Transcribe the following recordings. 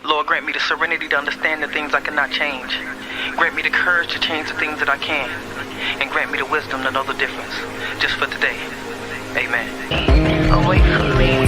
Lord, grant me the serenity to understand the things I cannot change. Grant me the courage to change the things that I can. And grant me the wisdom to know the difference. Just for today. Amen. Away from me.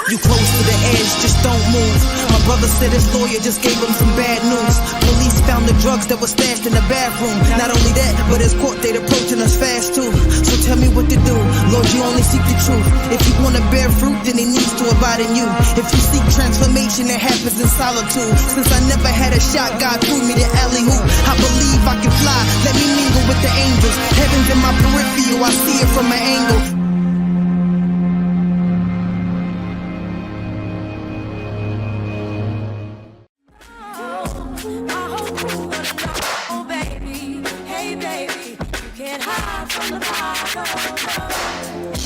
You close to the edge, just don't move. My brother said his lawyer just gave him some bad news. Police found the drugs that were stashed in the bathroom. Not only that, but his court date approaching us fast too. So tell me what to do. Lord, you only seek the truth. If you want to bear fruit, then he needs to abide in you. If you seek transformation, it happens in solitude. Since I never had a shot, God threw me the alley-oop. I believe I can fly. Let me mingle with the angels. Heaven's in my peripheral, I see it from an angle.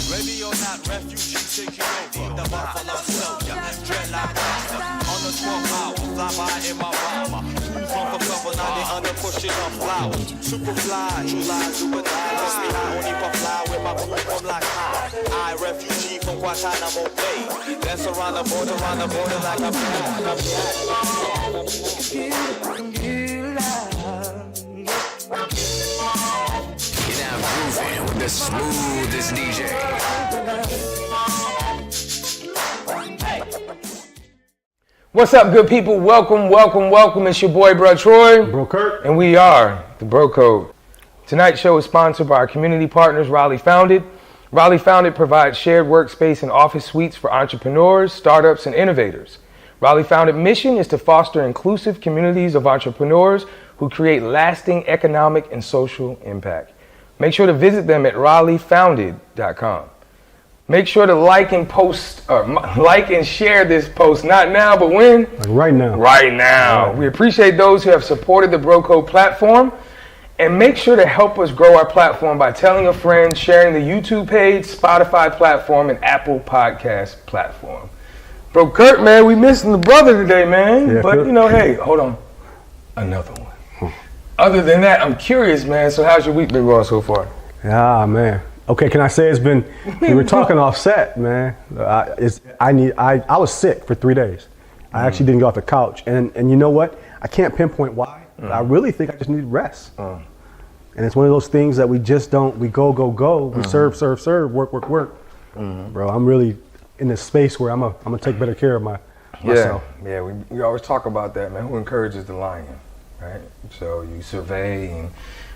Ready or not, refugee taking over. The Buffalo Soldier, dreadlock monster. On the 12th hour, fly by in my bomber. Move on for cover, now they under pushing on flowers. Superfly, July, Jupiter. Let's me high, only for fly with my boom from like high. I, refugee from Guantanamo Bay. Dance around the border like a You're now grooving with the smoothest DJ. What's up, good people? Welcome. It's your boy, Bro Troy. Bro Kurt. And we are the Bro Code. Tonight's show is sponsored by our community partners, Raleigh Founded. Raleigh Founded provides shared workspace and office suites for entrepreneurs, startups, and innovators. Raleigh Founded mission is to foster inclusive communities of entrepreneurs who create lasting economic and social impact. Make sure to visit them at raleighfounded.com. Make sure to like and share this post, not now, but when? Like right now. Right now. We appreciate those who have supported the Bro Code platform, and make sure to help us grow our platform by telling a friend, sharing the YouTube page, Spotify platform, and Apple Podcast platform. Bro Kurt, man, we missing the brother today, man. Yeah, but, hey, hold on. Another one. Other than that, I'm curious, man. So how's your week been going so far? Ah, man. Okay, can I say it's been, we were talking off set, man. I was sick for 3 days. I actually didn't get off the couch. And you know what? I can't pinpoint why. But I really think I just need rest. And it's one of those things that we just don't, we go. We serve, work. Bro, I'm really in this space where I'm gonna take better care of myself. Yeah, we always talk about that, man. Who encourages the lion, right? So you survey, and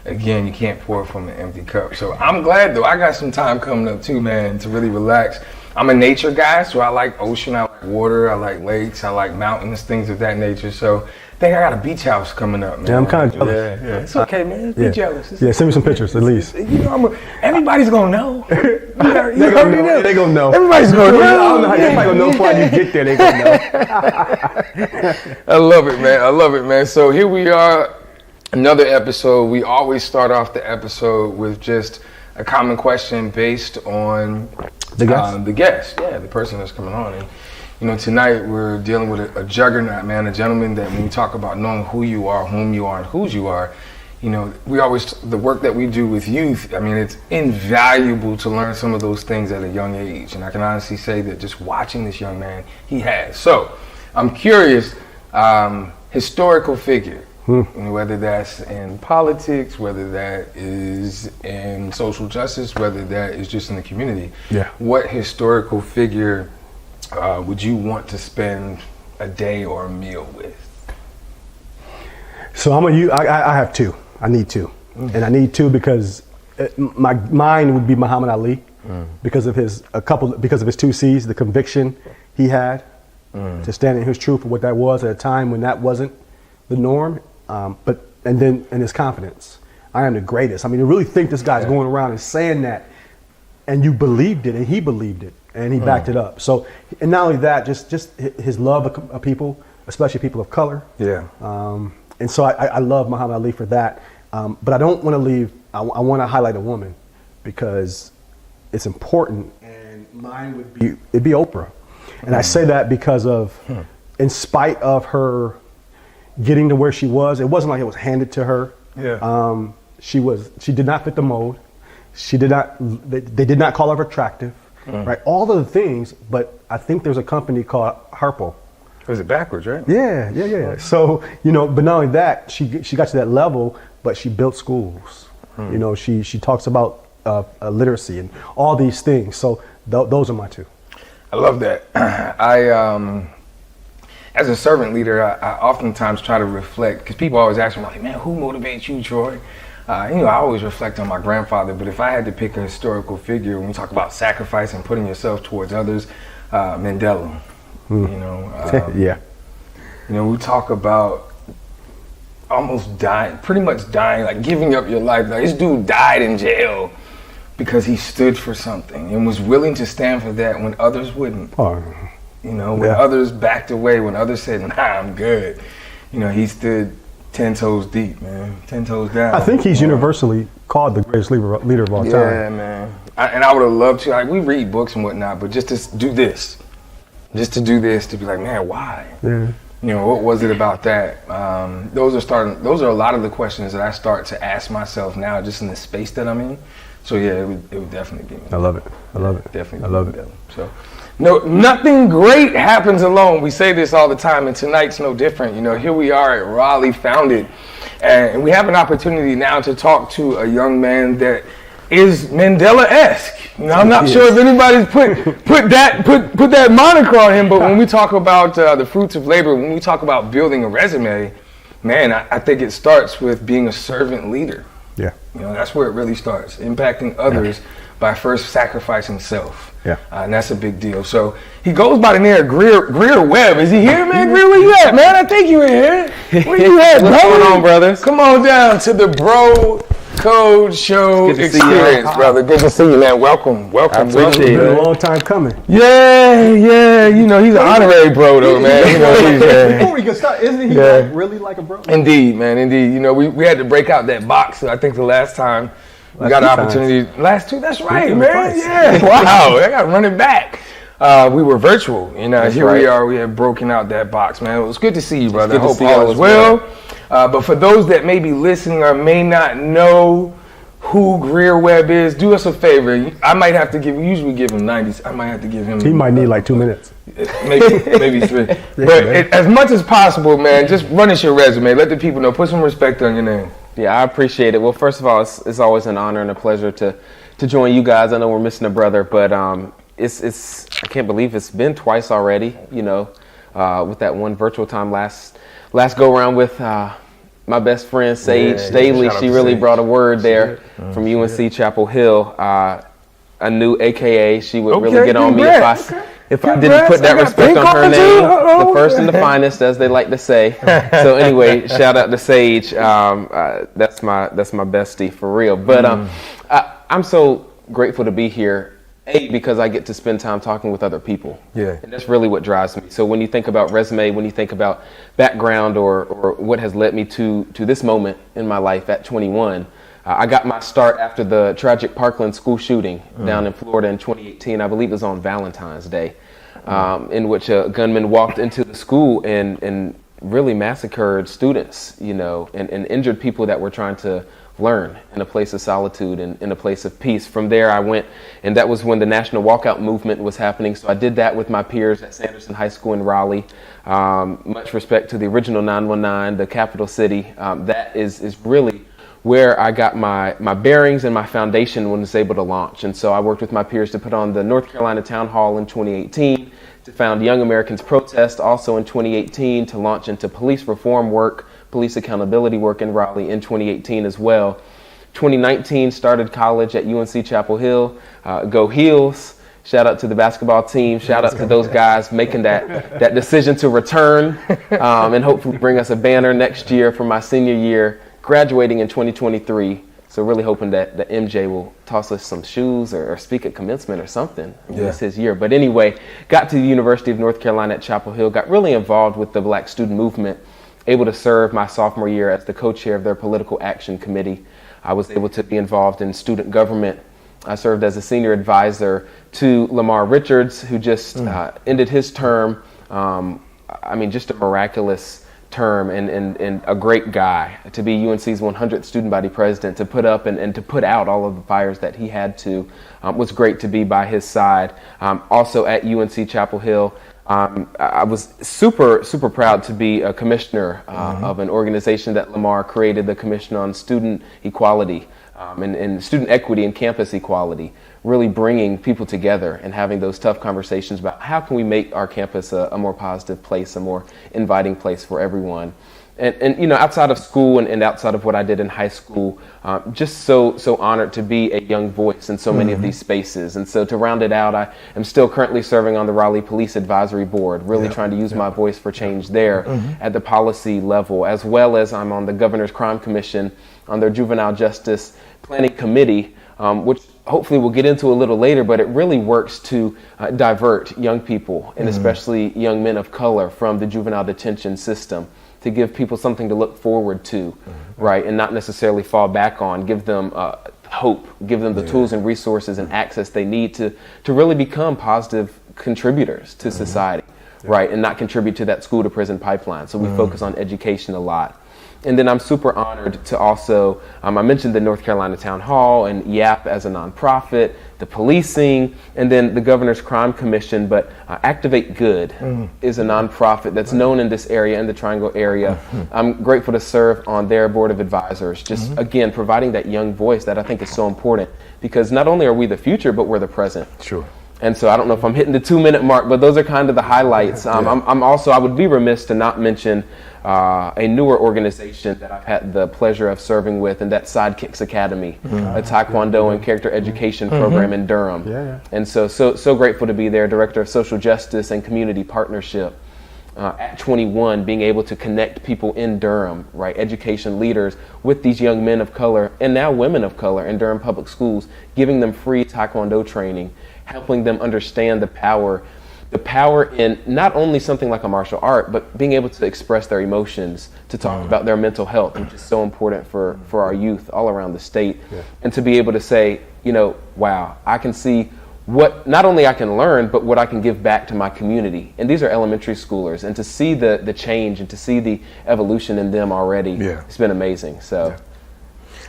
again, you can't pour from an empty cup. So I'm glad, though. I got some time coming up too, man, to really relax. I'm a nature guy, so I like ocean, I like water, I like lakes, I like mountains, things of that nature. So I think I got a beach house coming up, man. Yeah, I'm kind of jealous. Yeah. It's okay, man. Be jealous. Send me some pictures, at least. Everybody's gonna know. They're gonna know. Everybody's gonna know. I don't know how they're gonna know before you get there. They gonna know. I love it, man. So here we are, another episode. We always start off the episode with just a common question based on the guest, the person that's coming on. And tonight we're dealing with a juggernaut, man, a gentleman that when we talk about knowing who you are, whom you are, and whose you are, we always, the work that we do with youth, I mean, it's invaluable to learn some of those things at a young age. And I can honestly say that just watching this young man, he has. So I'm curious, historical figure, whether that's in politics, whether that is in social justice, whether that is just in the community. Yeah. What historical figure would you want to spend a day or a meal with? So I have two. I need two. And I need two because mine would be Muhammad Ali because of his two C's, the conviction he had to stand in his truth for what that was at a time when that wasn't the norm. And his confidence. I am the greatest. I mean, to really think this guy's going around and saying that, and you believed it, and he believed it, and he backed it up. So, and not only that, just his love of people, especially people of color. Yeah. And so I love Muhammad Ali for that. But I don't want to leave. I want to highlight a woman because it's important. And mine it'd be Oprah. And I say that because of, in spite of her getting to where she was, it wasn't like it was handed to her. She did not fit the mold. They did not call her attractive. right? All of the things, but I think there's a company called Harpo. Was it backwards, right? Yeah. So, but not only that, she got to that level, but she built schools. She talks about literacy and all these things. So those are my two. I love that. As a servant leader, I oftentimes try to reflect, because people always ask me, like, man, who motivates you, Troy? I always reflect on my grandfather, but if I had to pick a historical figure, when we talk about sacrifice and putting yourself towards others, Mandela. Yeah. We talk about almost dying, pretty much dying, like giving up your life. Like, this dude died in jail because he stood for something and was willing to stand for that when others wouldn't. When others backed away, when others said, nah, I'm good. He stood 10 toes deep, man, 10 toes down. I think he's universally called the greatest leader of all time. Yeah, man. I would have loved to, we read books and whatnot, but just to do this, to be like, man, why? Yeah. What was it about that? Those are a lot of the questions that I start to ask myself now, just in the space that I'm in. So yeah, it would definitely be me. I love it. Definitely. I love it. So, no, nothing great happens alone. We say this all the time, and tonight's no different. Here we are at Raleigh Founded, and we have an opportunity now to talk to a young man that is Mandela-esque. I'm not sure if anybody's put that moniker on him, but when we talk about the fruits of labor, when we talk about building a resume, man, I think it starts with being a servant leader. Yeah. That's where it really starts, impacting others by first sacrificing self. Yeah. And that's a big deal. So he goes by the name of Greear Webb. Is he here, man? Greear, where you at, man? I think you were here. Where you at, bro? What's going on, brothers? Come on down to the Bro Code Show experience, brother. Good to see you, man. Welcome. I appreciate It's it. been a long time coming. Yeah. He's an honorary bro, though, man. Before we get started, isn't he really like a bro? Indeed, man. Indeed. We had to break out that box. I think the last time we got an opportunity. Last two, that's right, man. Twice. Yeah. Wow. I got to run it back. We were virtual. Here we are. We have broken out that box, man. It was good to see you, brother. I hope all is well. But for those that may be listening or may not know who Greear Webb is, do us a favor. I might have to usually give him 90. I might have to give him. He might need like 2 minutes. Maybe 3. But as much as possible, man, just run us your resume. Let the people know. Put some respect on your name. Yeah, I appreciate it. Well, first of all, it's always an honor and a pleasure to join you guys. I know we're missing a brother, but it's I can't believe it's been twice already. With that one virtual time last go around with my best friend Sage Staley. She really brought a word there from UNC Chapel Hill. A new AKA. She would really get on me if I didn't put that respect on her name. The first and the finest, as they like to say. So anyway, shout out to Sage. That's my bestie for real. But I'm so grateful to be here. Because I get to spend time talking with other people. Yeah. And that's really what drives me. So when you think about resume, when you think about background or what has led me to this moment in my life at 21, I got my start after the tragic Parkland school shooting down in Florida in 2018. I believe it was on Valentine's Day, in which a gunman walked into the school and really massacred students, and injured people that were trying to learn in a place of solitude and in a place of peace. From there I went, and that was when the national walkout movement was happening. So I did that with my peers at Sanderson High School in Raleigh. Much respect to the original 919, the capital city. That is really where I got my bearings and my foundation when I was able to launch. And so I worked with my peers to put on the North Carolina Town Hall in 2018, to found Young Americans Protest also in 2018, to launch into police reform work, police accountability work in Raleigh in 2018 as well. 2019 started college at UNC Chapel Hill. Go Heels. Shout out to the basketball team. Shout out to those guys making that decision to return and hopefully bring us a banner next year for my senior year, graduating in 2023. So really hoping that the MJ will toss us some shoes or speak at commencement or something. It's his year. But anyway, got to the University of North Carolina at Chapel Hill, got really involved with the Black student movement, able to serve my sophomore year as the co-chair of their political action committee. I was able to be involved in student government. I served as a senior advisor to Lamar Richards, who just ended his term. Just a miraculous term and a great guy, to be UNC's 100th student body president, to put up and to put out all of the fires that he had to, was great to be by his side. Also at UNC Chapel Hill, I was super proud to be a commissioner of an organization that Lamar created, the Commission on Student Equality and Student Equity and Campus Equality, really bringing people together and having those tough conversations about how can we make our campus a more positive place, a more inviting place for everyone. And you know, outside of school and outside of what I did in high school, just so honored to be a young voice in so many of these spaces. And so to round it out, I am still currently serving on the Raleigh Police Advisory Board, really trying to use my voice for change there at the policy level, as well as I'm on the Governor's Crime Commission on their Juvenile Justice Planning Committee, which hopefully we'll get into a little later, but it really works to divert young people, and especially young men of color, from the juvenile detention system, to give people something to look forward to, right, and not necessarily fall back on, give them hope, give them the tools and resources and access they need to really become positive contributors to society, right, and not contribute to that school to prison pipeline. So we focus on education a lot. And then I'm super honored to also, I mentioned the North Carolina Town Hall and YAP as a nonprofit, the policing, and then the Governor's Crime Commission. But Activate Good is a nonprofit that's known in this area, in the Triangle area. I'm grateful to serve on their board of advisors, just again, providing that young voice that I think is so important, because not only are we the future, but we're the present. Sure. And so I don't know if I'm hitting the 2-minute mark, but those are kind of the highlights. I'm also, I would be remiss to not mention a newer organization that I've had the pleasure of serving with, and that's Sidekicks Academy, a Taekwondo and character education program in Durham. And so grateful to be there, Director of Social Justice and Community Partnership. At 21, being able to connect people in Durham, right, education leaders, with these young men of color and now women of color in Durham public schools, giving them free Taekwondo training, helping them understand the power in not only something like a martial art, but being able to express their emotions, to talk about their mental health, which is so important for our youth all around the state. And to be able to say, you know, wow, I can see what not only I can learn, but what I can give back to my community. And these are elementary schoolers, and to see the change and to see the evolution in them already, it's been amazing. So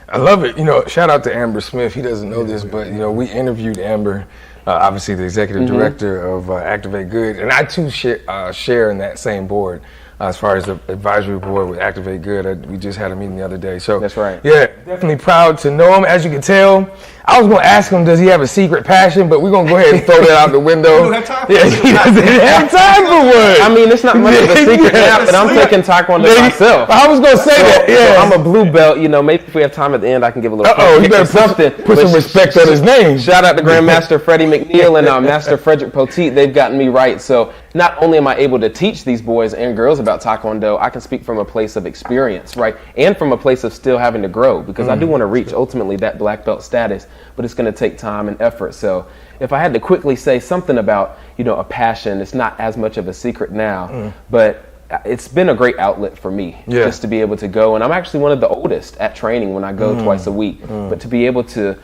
I love it. You know, shout out to Amber Smith. He doesn't know this, but you know, we interviewed Amber, obviously the executive director of Activate Good, and I too share in that same board. As far as the advisory board with Activate Good, we just had a meeting the other day. So that's right. Yeah, definitely proud to know him. As you can tell, I was going to ask him, does he have a secret passion? But we're going to go ahead and throw that out the window. You don't have time for it. He doesn't have time for one. I mean, it's not much of a secret now, but I'm taking Taekwondo myself. I was going to say that. Yeah. So I'm a blue belt. You know, maybe if we have time at the end, I can give a little. You better put some respect on his name. Shout out to Grandmaster Freddie McNeil and Master Frederick Poteet. They've gotten me right. So not only am I able to teach these boys and girls about Taekwondo, I can speak from a place of experience, right? And from a place of still having to grow, because I do want to reach ultimately that black belt status, but it's going to take time and effort. So if I had to quickly say something about, you know, a passion, it's not as much of a secret now, but it's been a great outlet for me just to be able to go. And I'm actually one of the oldest at training when I go twice a week, but to be able to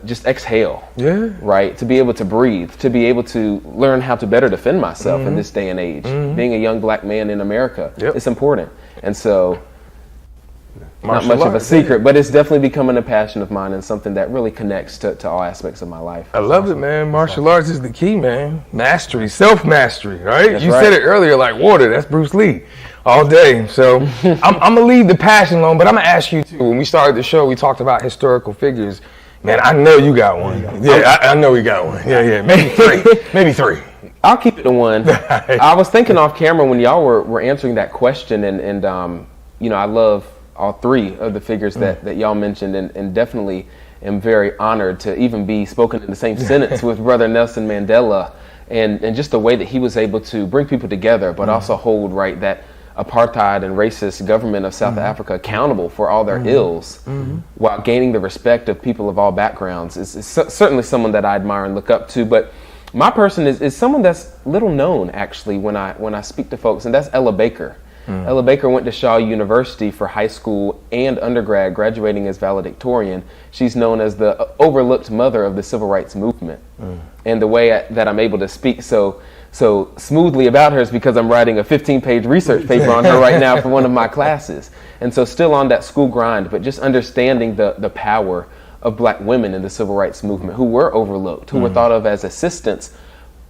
just exhale, right? To be able to breathe, to be able to learn how to better defend myself in this day and age. Being a young black man in America, it's important. And so, not much of a secret, but it's definitely becoming a passion of mine and something that really connects to all aspects of my life. I love it, man. Martial arts is the key, man. Mastery, self-mastery, right? That's you right. said it earlier, like water. That's Bruce Lee all day. So I'm going to leave the passion alone, but I'm going to ask you, too. When we started the show, we talked about historical figures. Man, I know you got one. Yeah, I know we got one. Yeah. Maybe three. I'll keep it to one. I was thinking off camera when y'all were answering that question, and you know, I love all three of the figures that y'all mentioned, and definitely am very honored to even be spoken in the same sentence with Brother Nelson Mandela, and just the way that he was able to bring people together, but also hold that apartheid and racist government of South Africa accountable for all their ills, while gaining the respect of people of all backgrounds is certainly someone that I admire and look up to. But my person is someone that's little known, actually, when I speak to folks, and that's Ella Baker. Ella Baker went to Shaw University for high school and undergrad, graduating as valedictorian. She's known as the overlooked mother of the civil rights movement. And the way that I'm able to speak so so smoothly about her is because I'm writing a 15-page research paper on her right now for one of my classes. And so still on that school grind, but just understanding the power of black women in the civil rights movement who were overlooked, who were thought of as assistants,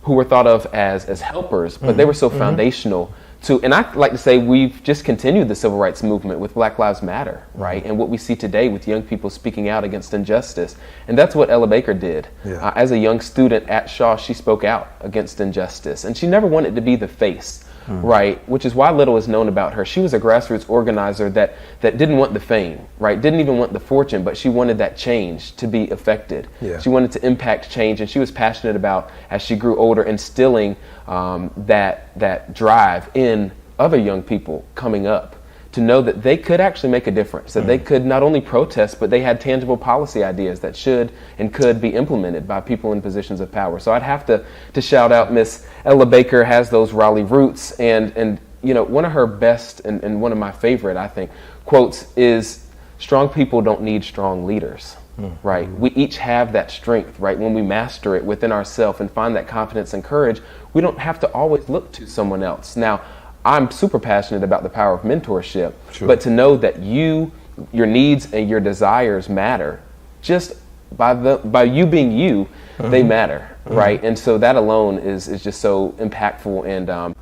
who were thought of as helpers, but they were so foundational to, and I like to say we've just continued the civil rights movement with Black Lives Matter, right? And what we see today with young people speaking out against injustice. And that's what Ella Baker did. As a young student at Shaw, she spoke out against injustice. And she never wanted to be the face, right? Which is why little is known about her. She was a grassroots organizer that didn't want the fame, right? Didn't even want the fortune, but she wanted that change to be effected. She wanted to impact change, and she was passionate about, as she grew older, instilling that drive in other young people coming up to know that they could actually make a difference, that they could not only protest, but they had tangible policy ideas that should and could be implemented by people in positions of power. So I'd have to shout out Miss Ella Baker, has those Raleigh roots, and you know, one of her best and one of my favorite, I think, quotes is, strong people don't need strong leaders. Right? We each have that strength, right? When we master it within ourselves and find that confidence and courage, we don't have to always look to someone else. Now, I'm super passionate about the power of mentorship, but to know that your needs and your desires matter, just by you being you, they matter, right? And so that alone is just so impactful and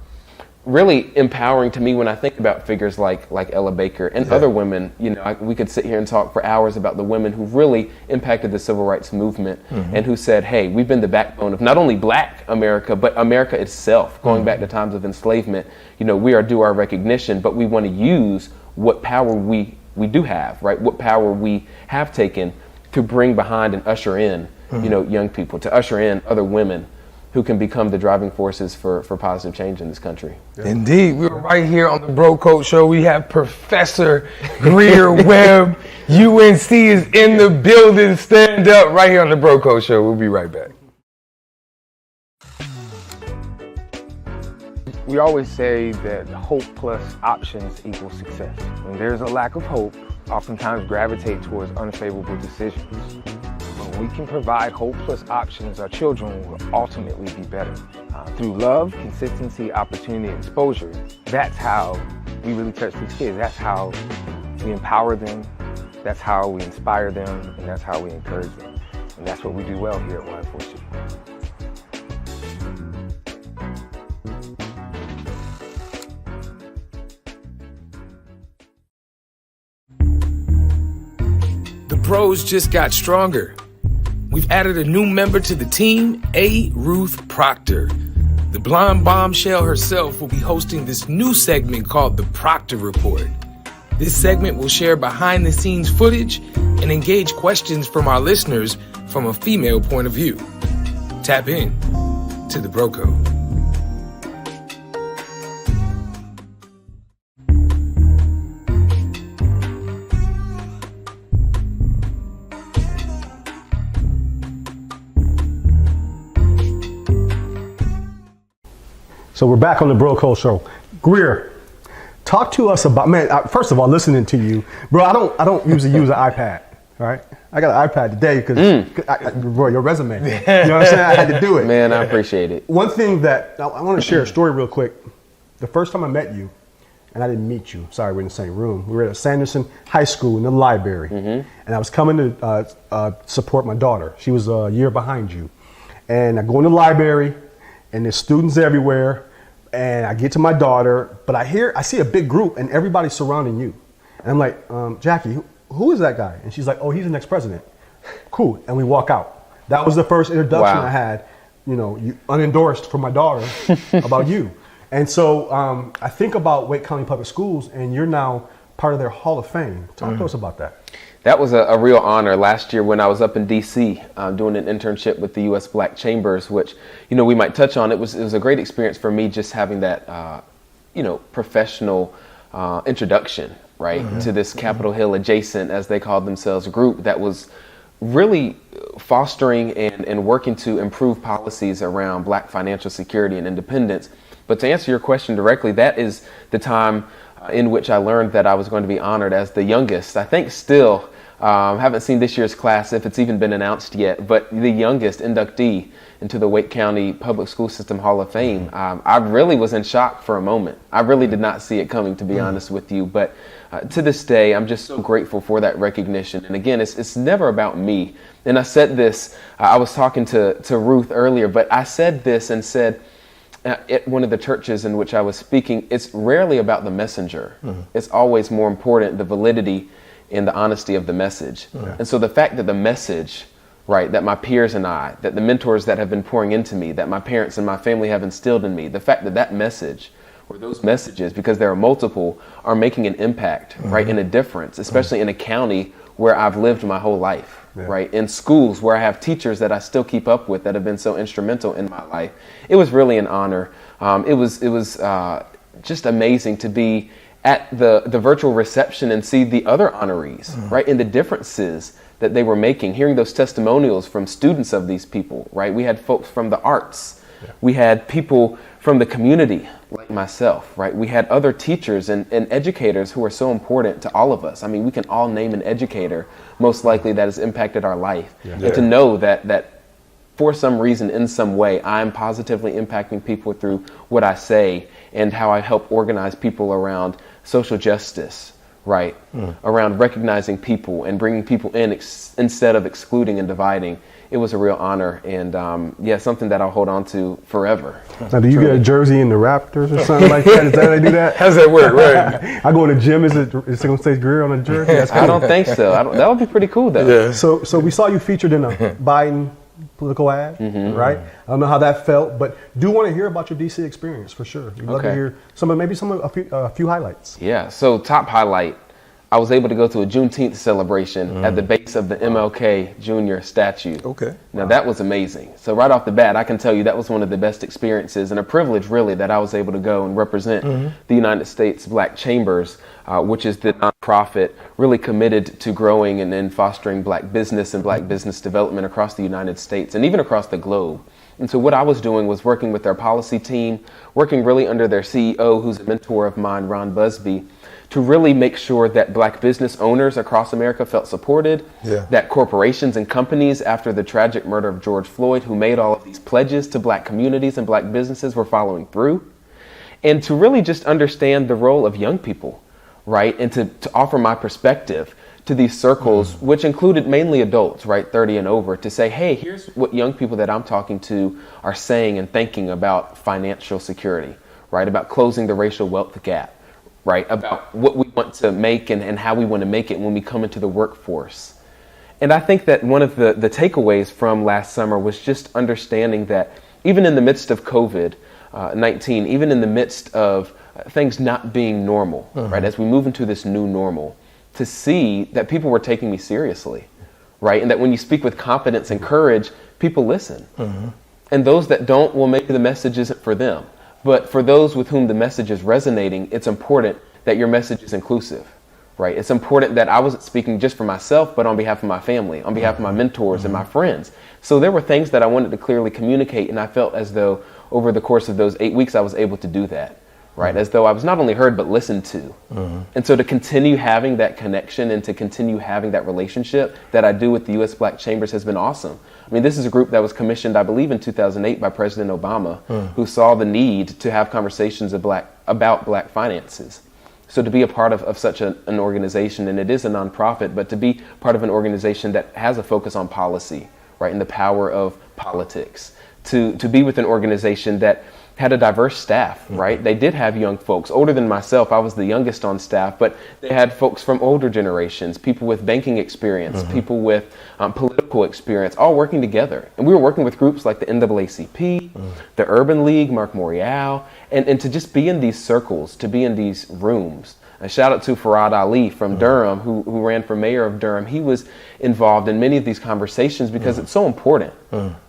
really empowering to me when I think about figures like Ella Baker and other women. You know, we could sit here and talk for hours about the women who really impacted the civil rights movement and who said, hey, we've been the backbone of not only Black America, but America itself, going back to times of enslavement. You know, we are due our recognition, but we want to use what power we do have, right? What power we have taken to bring behind and usher in, you know, young people, to usher in other women who can become the driving forces for positive change in this country. Indeed. We're right here on the Bro Code Show. We have Professor Greear Webb. UNC is in the building. Stand up right here on the Bro Code Show. We'll be right back. We always say that hope plus options equals success. When there's a lack of hope, oftentimes gravitate towards unfavorable decisions. When we can provide hope plus options, our children will ultimately be better. Through love, consistency, opportunity, and exposure, that's how we really touch these kids. That's how we empower them, that's how we inspire them, and that's how we encourage them. And that's what we do well here at Y4C. The Bros just got stronger. We've added a new member to the team, Ruth Proctor. The blonde bombshell herself will be hosting this new segment called the Proctor Report. This segment will share behind-the-scenes footage and engage questions from our listeners from a female point of view. Tap in to the Bro Code. So we're back on the Bro Code Show. Greear, talk to us about, first of all, listening to you, bro, I don't usually use an iPad, right? I got an iPad today because, bro, your resume. You know what I'm saying? I had to do it. Man, I appreciate it. One thing that, I want to share a story real quick. The first time I met you, and I didn't meet you, sorry, we're in the same room. We were at Sanderson High School in the library. And I was coming to support my daughter. She was a year behind you. And I go in the library, and there's students everywhere. And I get to my daughter, but I see a big group and everybody's surrounding you. And I'm like, Jackie, who is that guy? And she's like, oh, he's the next president. Cool. And we walk out. That was the first introduction I had, you know, unendorsed from my daughter about you. And so I think about Wake County Public Schools, and you're now part of their Hall of Fame. Talk to us about that. That was a real honor last year when I was up in D.C. Doing an internship with the U.S. Black Chambers, which, you know, we might touch on. It was a great experience for me just having that, you know, professional introduction, right, to this Capitol Hill adjacent, as they called themselves, group that was really fostering and working to improve policies around Black financial security and independence. But to answer your question directly, that is the time in which I learned that I was going to be honored as the youngest, I think still, Haven't seen this year's class, if it's even been announced yet, but the youngest inductee into the Wake County Public School System Hall of Fame. I really was in shock for a moment. I really did not see it coming, to be honest with you. But to this day, I'm just so grateful for that recognition. And again, it's never about me. And I said this, I was talking to Ruth earlier, but I said this and said, at one of the churches in which I was speaking, it's rarely about the messenger. It's always more important, the validity and the honesty of the message. And so the fact that the message, right, that my peers and I, that the mentors that have been pouring into me, that my parents and my family have instilled in me, the fact that that message or those messages, because there are multiple, are making an impact, right, and a difference, especially in a county where I've lived my whole life, right, in schools where I have teachers that I still keep up with that have been so instrumental in my life. It was really an honor. It was just amazing to be at the virtual reception and see the other honorees, right, and the differences that they were making, hearing those testimonials from students of these people, right? We had folks from the arts. We had people from the community like myself, right? We had other teachers and educators who are so important to all of us. I mean, we can all name an educator most likely that has impacted our life. And to know that for some reason, in some way, I'm positively impacting people through what I say and how I help organize people around social justice, right? Around recognizing people and bringing people in instead of excluding and dividing. It was a real honor and something that I'll hold on to forever. Now, do you get a jersey in the Raptors or something like that? Is that how they do that? How's that work, right? I go in the gym, is it going to say Greear on the jersey? That's cool. I don't think so. That would be pretty cool though. Yeah. So we saw you featured in a Biden political ad, right? I don't know how that felt, but do want to hear about your DC experience for sure. We'd love to hear a few highlights. Yeah, so top highlight, I was able to go to a Juneteenth celebration at the base of the MLK Jr. statue. Okay. Now that was amazing. So right off the bat, I can tell you that was one of the best experiences and a privilege really that I was able to go and represent the United States Black Chambers, which is the nonprofit really committed to growing and fostering Black business and Black business development across the United States and even across the globe. And so what I was doing was working with their policy team, working really under their CEO, who's a mentor of mine, Ron Busby, to really make sure that Black business owners across America felt supported, that corporations and companies after the tragic murder of George Floyd, who made all of these pledges to Black communities and Black businesses, were following through, and to really just understand the role of young people, right, and to offer my perspective to these circles, which included mainly adults, right, 30 and over, to say, hey, here's what young people that I'm talking to are saying and thinking about financial security, right, about closing the racial wealth gap, right, about what we want to make and how we want to make it when we come into the workforce. And I think that one of the takeaways from last summer was just understanding that even in the midst of COVID-19, even in the midst of things not being normal, right, as we move into this new normal, to see that people were taking me seriously, right, and that when you speak with confidence and courage, people listen. And those that don't, well, maybe the message isn't for them. But for those with whom the message is resonating, it's important that your message is inclusive, right? It's important that I wasn't speaking just for myself, but on behalf of my family, on behalf of my mentors and my friends. So there were things that I wanted to clearly communicate, and I felt as though over the course of those 8 weeks, I was able to do that, right? As though I was not only heard, but listened to. And so to continue having that connection and to continue having that relationship that I do with the U.S. Black Chambers has been awesome. I mean, this is a group that was commissioned, I believe, in 2008 by President Obama, who saw the need to have conversations about Black finances. So to be a part of such an organization, and it is a nonprofit, but to be part of an organization that has a focus on policy, right, and the power of politics, to be with an organization that had a diverse staff, right? They did have young folks, older than myself. I was the youngest on staff, but they had folks from older generations, people with banking experience, people with political experience, all working together. And we were working with groups like the NAACP, the Urban League, Mark Morial, and to just be in these circles, to be in these rooms. A shout out to Farad Ali from Durham, who ran for mayor of Durham. He was involved in many of these conversations because it's so important,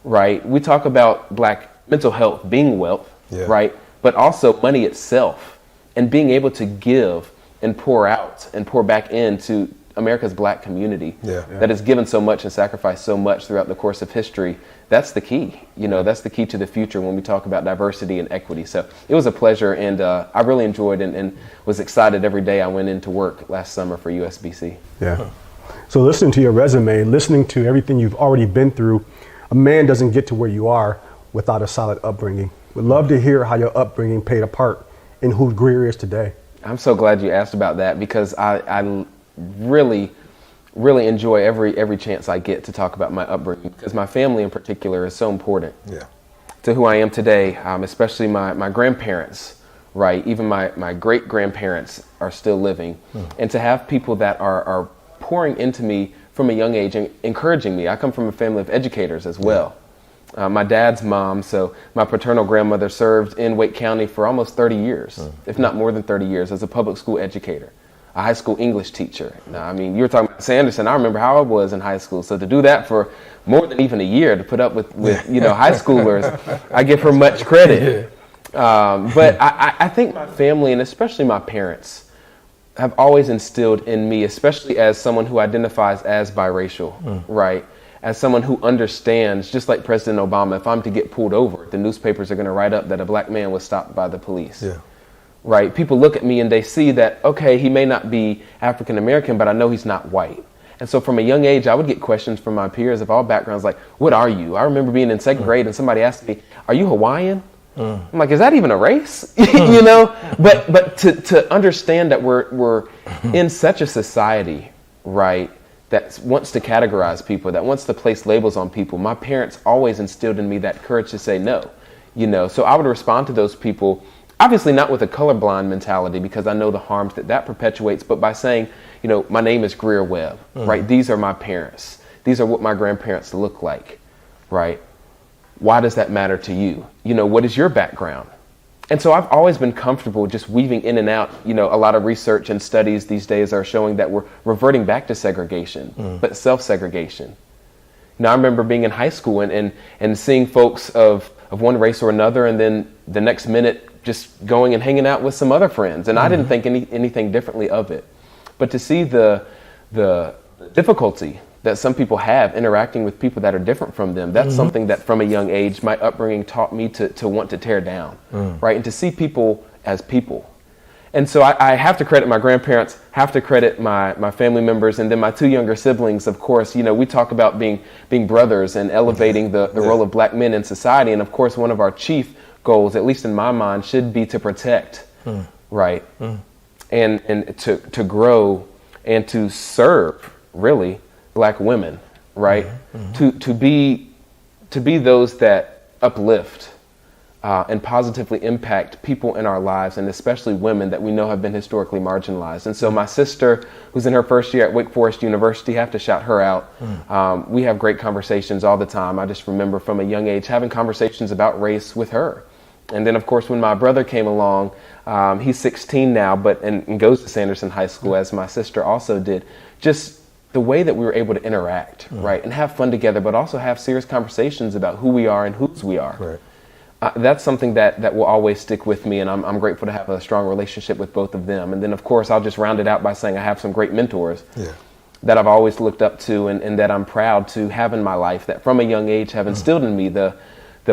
right? We talk about Black mental health being wealth, right? But also money itself and being able to give and pour out and pour back into America's Black community that has given so much and sacrificed so much throughout the course of history. That's the key, that's the key to the future when we talk about diversity and equity. So it was a pleasure, and I really enjoyed and was excited every day I went into work last summer for USBC. Yeah. So listening to your resume, listening to everything you've already been through, a man doesn't get to where you are without a solid upbringing. Would love to hear how your upbringing played a part in who Greear is today. I'm so glad you asked about that, because I really enjoy every chance I get to talk about my upbringing, because my family in particular is so important to who I am today, especially my grandparents, right? Even my great-grandparents are still living. And to have people that are pouring into me from a young age and encouraging me. I come from a family of educators as well. My dad's mom, so my paternal grandmother, served in Wake County for almost 30 years, if not more than 30 years, as a public school educator, a high school English teacher. Now, I mean, you were talking about Sanderson. I remember how I was in high school. So to do that for more than even a year, to put up with high schoolers, I give her much credit. But I think my family, and especially my parents, have always instilled in me, especially as someone who identifies as biracial, right? As someone who understands, just like President Obama, if I'm to get pulled over, the newspapers are going to write up that a black man was stopped by the police. Right? People look at me and they see that, okay, he may not be African American, but I know he's not white. And so from a young age, I would get questions from my peers of all backgrounds like, what are you? I remember being in second grade and somebody asked me, are you Hawaiian? I'm like, is that even a race? You know? But to understand that we're in such a society, right, that wants to categorize people, that wants to place labels on people. My parents always instilled in me that courage to say no, you know? So I would respond to those people, obviously not with a colorblind mentality, because I know the harms that perpetuates, but by saying, you know, my name is Greear Webb, right? These are my parents. These are what my grandparents look like, right? Why does that matter to you? You know, what is your background? And so I've always been comfortable just weaving in and out. You know, a lot of research and studies these days are showing that we're reverting back to segregation, but self-segregation. Now, I remember being in high school and seeing folks of one race or another, and then the next minute just going and hanging out with some other friends. And I didn't think anything differently of it. But to see the difficulty that some people have interacting with people that are different from them, that's something that from a young age, my upbringing taught me to want to tear down, right? And to see people as people. And so I have to credit my grandparents, have to credit my family members, and then my two younger siblings, of course. You know, we talk about being brothers and elevating the role of black men in society. And of course, one of our chief goals, at least in my mind, should be to protect, right? And to grow and to serve, really, black women, right? To be those that uplift and positively impact people in our lives, and especially women that we know have been historically marginalized. And so my sister, who's in her first year at Wake Forest University, have to shout her out. We have great conversations all the time. I just remember from a young age having conversations about race with her. And then, of course, when my brother came along, he's 16 now, and goes to Sanderson High School, as my sister also did. Just the way that we were able to interact, right, and have fun together, but also have serious conversations about who we are and whose we are. Right. That's something that will always stick with me, and I'm grateful to have a strong relationship with both of them. And then, of course, I'll just round it out by saying I have some great mentors that I've always looked up to, and that I'm proud to have in my life, that from a young age have instilled in me the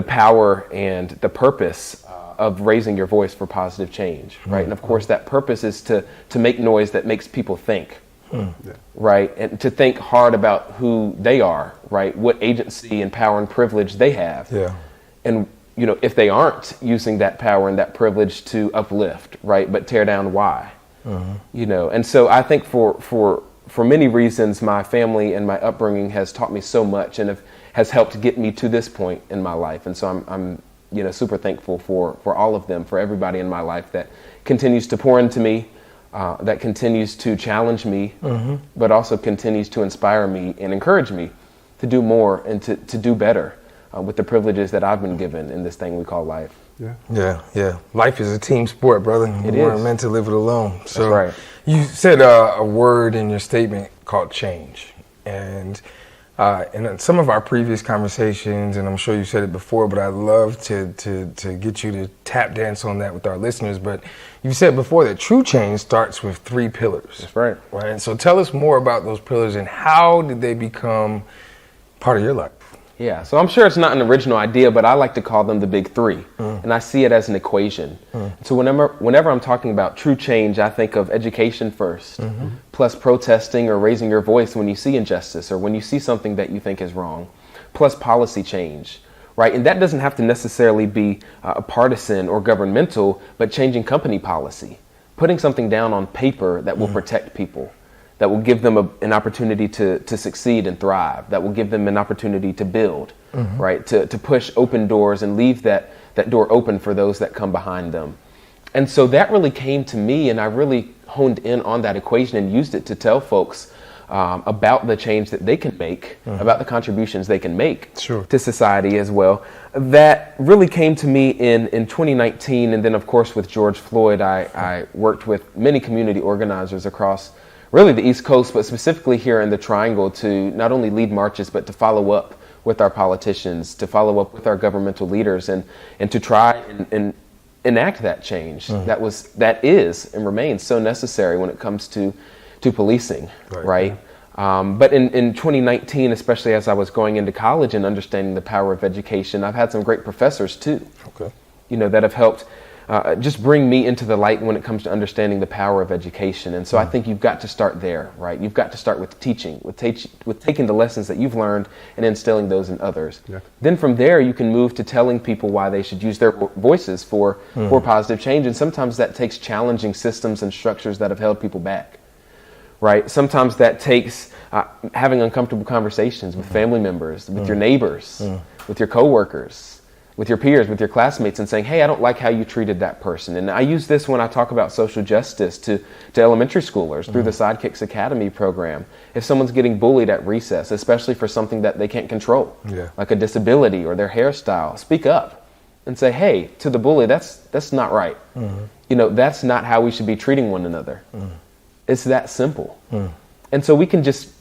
power and the purpose of raising your voice for positive change, right? And of course, that purpose is to make noise that makes people think, right? And to think hard about who they are, right? What agency and power and privilege they have. And, you know, if they aren't using that power and that privilege to uplift, right, but tear down, why? You know, and so I think for many reasons, my family and my upbringing has taught me so much, and has helped get me to this point in my life. And so I'm you know, super thankful for all of them, for everybody in my life that continues to pour into me, that continues to challenge me, but also continues to inspire me and encourage me to do more and to do better with the privileges that I've been given in this thing we call life. Yeah. Life is a team sport, brother. We weren't meant to live it alone. So right. You said a word in your statement called change. And in some of our previous conversations, and I'm sure you said it before, but I'd love to get you to tap dance on that with our listeners. But you said before that true change starts with 3 pillars. That's right. Right. So tell us more about those pillars and how did they become part of your life? Yeah, so I'm sure it's not an original idea, but I like to call them the big three, and I see it as an equation. So whenever I'm talking about true change, I think of education first, plus protesting or raising your voice when you see injustice or when you see something that you think is wrong, plus policy change, right? And that doesn't have to necessarily be partisan or governmental, but changing company policy, putting something down on paper that will protect people, that will give them an opportunity to succeed and thrive, that will give them an opportunity to build, right? To push open doors and leave that door open for those that come behind them. And so that really came to me, and I really honed in on that equation and used it to tell folks about the change that they can make, about the contributions they can make to society as well. That really came to me in 2019, and then of course with George Floyd, I worked with many community organizers across really the East Coast, but specifically here in the Triangle, to not only lead marches, but to follow up with our politicians, to follow up with our governmental leaders, and to try and enact that change that is and remains so necessary when it comes to policing, right? But in 2019, especially as I was going into college and understanding the power of education, I've had some great professors too, that have helped just bring me into the light when it comes to understanding the power of education. And so I think you've got to start there, right? You've got to start with teaching, with taking the lessons that you've learned and instilling those in others. Then from there, you can move to telling people why they should use their voices for positive change. And sometimes that takes challenging systems and structures that have held people back, right? Sometimes that takes having uncomfortable conversations with family members, with your neighbors, with your coworkers, with your peers, with your classmates, and saying, hey, I don't like how you treated that person. And I use this when I talk about social justice to elementary schoolers through the Sidekicks Academy program. If someone's getting bullied at recess, especially for something that they can't control, like a disability or their hairstyle, speak up and say, hey, to the bully, that's not right. That's not how we should be treating one another. It's that simple. And so we can just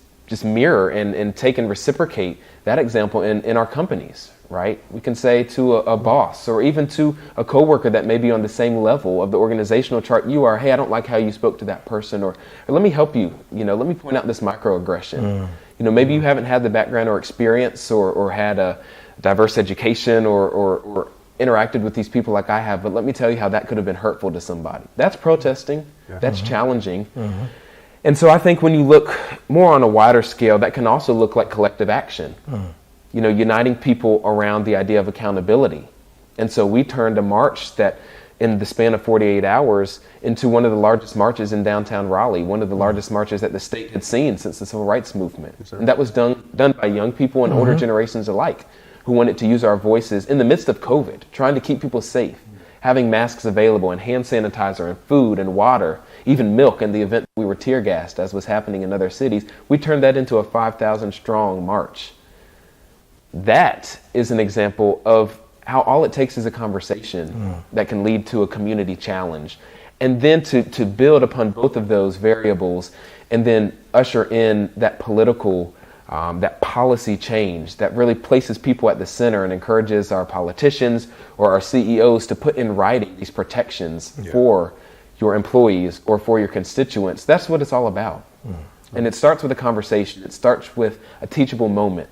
mirror and take and reciprocate that example in our companies, right? We can say to a boss or even to a coworker that may be on the same level of the organizational chart you are, hey, I don't like how you spoke to that person, or let me help you, let me point out this microaggression. Maybe you haven't had the background or experience or had a diverse education or interacted with these people like I have, but let me tell you how that could have been hurtful to somebody. That's protesting. That's challenging. And so I think when you look more on a wider scale, that can also look like collective action. Uniting people around the idea of accountability. And so we turned a march that in the span of 48 hours into one of the largest marches in downtown Raleigh, one of the largest marches that the state had seen since the civil rights movement. And that was done by young people and older generations alike who wanted to use our voices in the midst of COVID, trying to keep people safe, having masks available and hand sanitizer and food and water, even milk in the event we were tear gassed, as was happening in other cities. We turned that into a 5,000 strong march. That is an example of how all it takes is a conversation that can lead to a community challenge. And then to build upon both of those variables and then usher in that political, that policy change that really places people at the center and encourages our politicians or our CEOs to put in writing these protections for your employees or for your constituents. That's what it's all about. And it starts with a conversation. It starts with a teachable moment.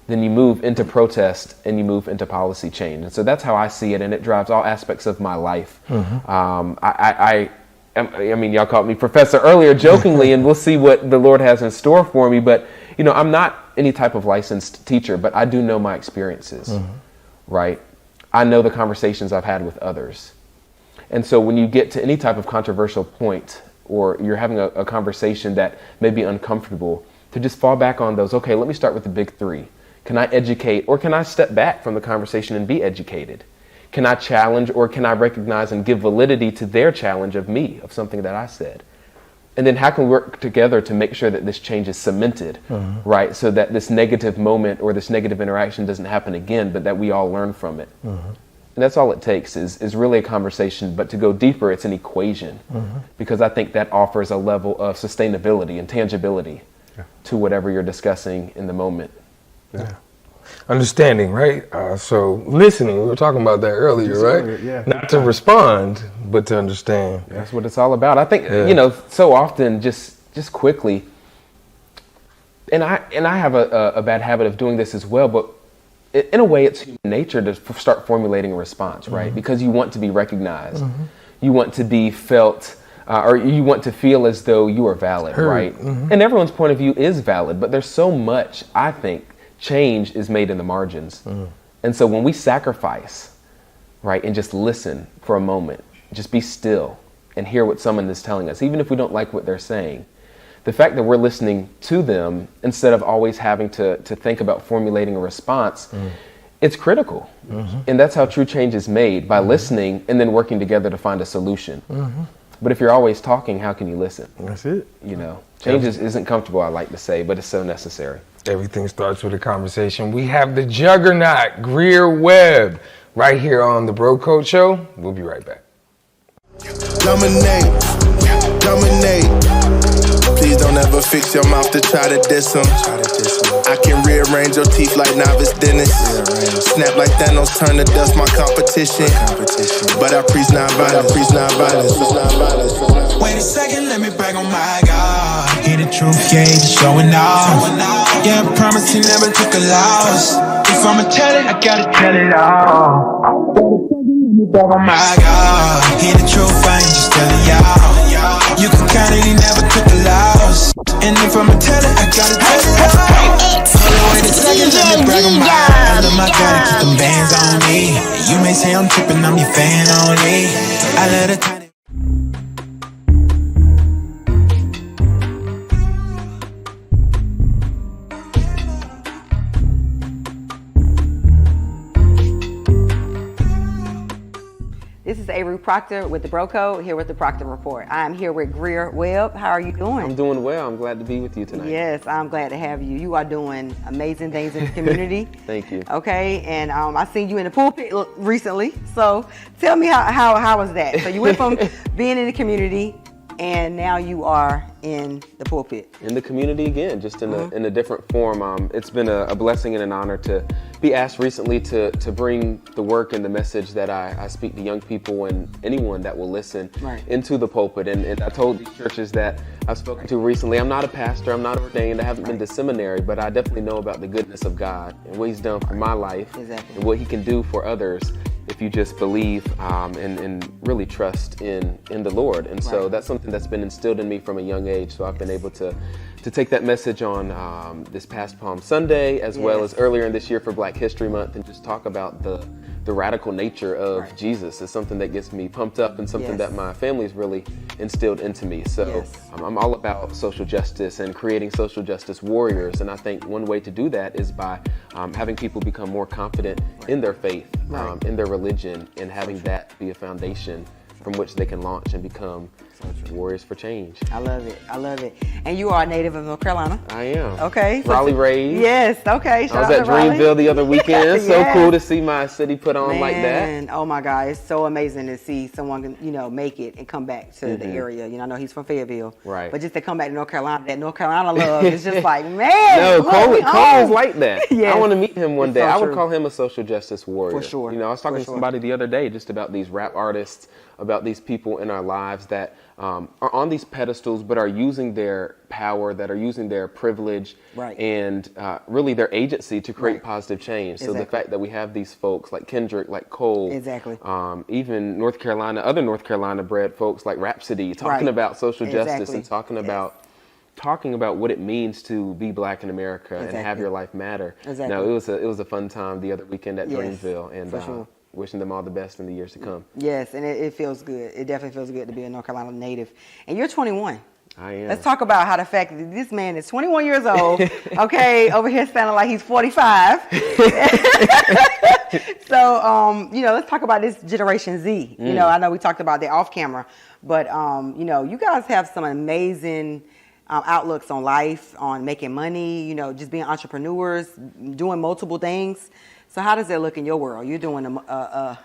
Then you move into protest and you move into policy change. And so that's how I see it, and it drives all aspects of my life. I mean, y'all called me professor earlier jokingly, and we'll see what the Lord has in store for me. But, I'm not any type of licensed teacher, but I do know my experiences, right? I know the conversations I've had with others. And so when you get to any type of controversial point, or you're having a conversation that may be uncomfortable, to just fall back on those, okay, let me start with the big three. Can I educate, or can I step back from the conversation and be educated? Can I challenge, or can I recognize and give validity to their challenge of me, of something that I said? And then how can we work together to make sure that this change is cemented, right? So that this negative moment or this negative interaction doesn't happen again, but that we all learn from it. And that's all it takes is really a conversation. But to go deeper, it's an equation, because I think that offers a level of sustainability and tangibility to whatever you're discussing in the moment. Understanding, right? So listening, we were talking about that earlier, right? Not to respond, but to understand. That's what it's all about. I think, so often, just quickly, and I have a bad habit of doing this as well, but in a way, it's human nature to start formulating a response, right? Because you want to be recognized. You want to be felt, or you want to feel as though you are valid, right? And everyone's point of view is valid, but there's so much, I think, change is made in the margins. And so when we sacrifice, right, and just listen for a moment, just be still and hear what someone is telling us, even if we don't like what they're saying, the fact that we're listening to them instead of always having to think about formulating a response, it's critical. And that's how true change is made, by listening and then working together to find a solution. But if you're always talking, how can you listen? That's it. You know, change isn't comfortable, I like to say, but it's so necessary. Everything starts with a conversation. We have the juggernaut, Greear Webb, right here on the Bro Code Show. We'll be right back. Dominate, dominate. Please don't ever fix your mouth to try to diss them. I can rearrange your teeth like novice dentist. Snap like Thanos, turn to dust my competition. But I preach non-violence, Wait a second, let me brag on my God. Hear the truth, yeah, just showing off. Yeah, I promise he never took a loss. If I'ma tell it, I gotta tell it all. Oh my God, hear the truth, I ain't just telling y'all. You can count it, he never took a loss. And if I'ma tell it, I gotta tell it all. Hold on, wait a second, let me brag on my God. I love my God to keep them bands on me. You may say I'm tripping, I'm your fan only. I let it tiny. This is Ruth Proctor with the Bro Code, here with the Proctor Report. I'm here with Greear Webb. How are you doing? I'm doing well. I'm glad to be with you tonight. Yes, I'm glad to have you. You are doing amazing things in the community. Thank you. Okay, and I seen you in the pulpit recently. So tell me how was that? So you went from being in the community and now you are in the pulpit. In the community again, just in a different form. It's been a blessing and an honor to be asked recently to bring the work and the message that I speak to young people and anyone that will listen into the pulpit. And I told these churches that I've spoken to recently, I'm not a pastor, I'm not ordained, I haven't been to seminary, but I definitely know about the goodness of God and what he's done for my life and what he can do for others if you just believe and really trust in the Lord. And so that's something that's been instilled in me from a young age. So I've been able to take that message on this past Palm Sunday, as well as earlier in this year for Black History Month, and just talk about the radical nature of Jesus. Is something that gets me pumped up and something that my family's really instilled into me. So I'm all about social justice and creating social justice warriors. And I think one way to do that is by having people become more confident in their faith, in their religion, and having that be a foundation from which they can launch and become warriors for change. I love it. I love it. And you are a native of North Carolina. I am. Okay. Raleigh raised. Yes. Okay. I was at Dreamville the other weekend. So cool to see my city put on like that. Oh my God, it's so amazing to see someone, make it and come back to the area. I know he's from Fayetteville. Right. But just to come back to North Carolina, that North Carolina love is just like, man. No, Cole is like that. Yes. I want to meet him one day. So I would true. call him a social justice warrior. For sure. I was talking to somebody the other day just about these rap artists, about these people in our lives that are on these pedestals but are using their power, that are using their privilege and really their agency to create positive change. So the fact that we have these folks like Kendrick, like Cole, even North Carolina, other North Carolina bred folks like Rhapsody, talking about social justice and talking about what it means to be Black in America and have your life matter. No, it was a fun time the other weekend at Dreamville, and wishing them all the best in the years to come. Yes, and it feels good. It definitely feels good to be a North Carolina native. And you're 21. I am. Let's talk about how the fact that this man is 21 years old, okay, over here sounding like he's 45. So, let's talk about this Generation Z. I know we talked about that off camera, but, you guys have some amazing outlooks on life, on making money, just being entrepreneurs, doing multiple things. So how does that look in your world? You're doing a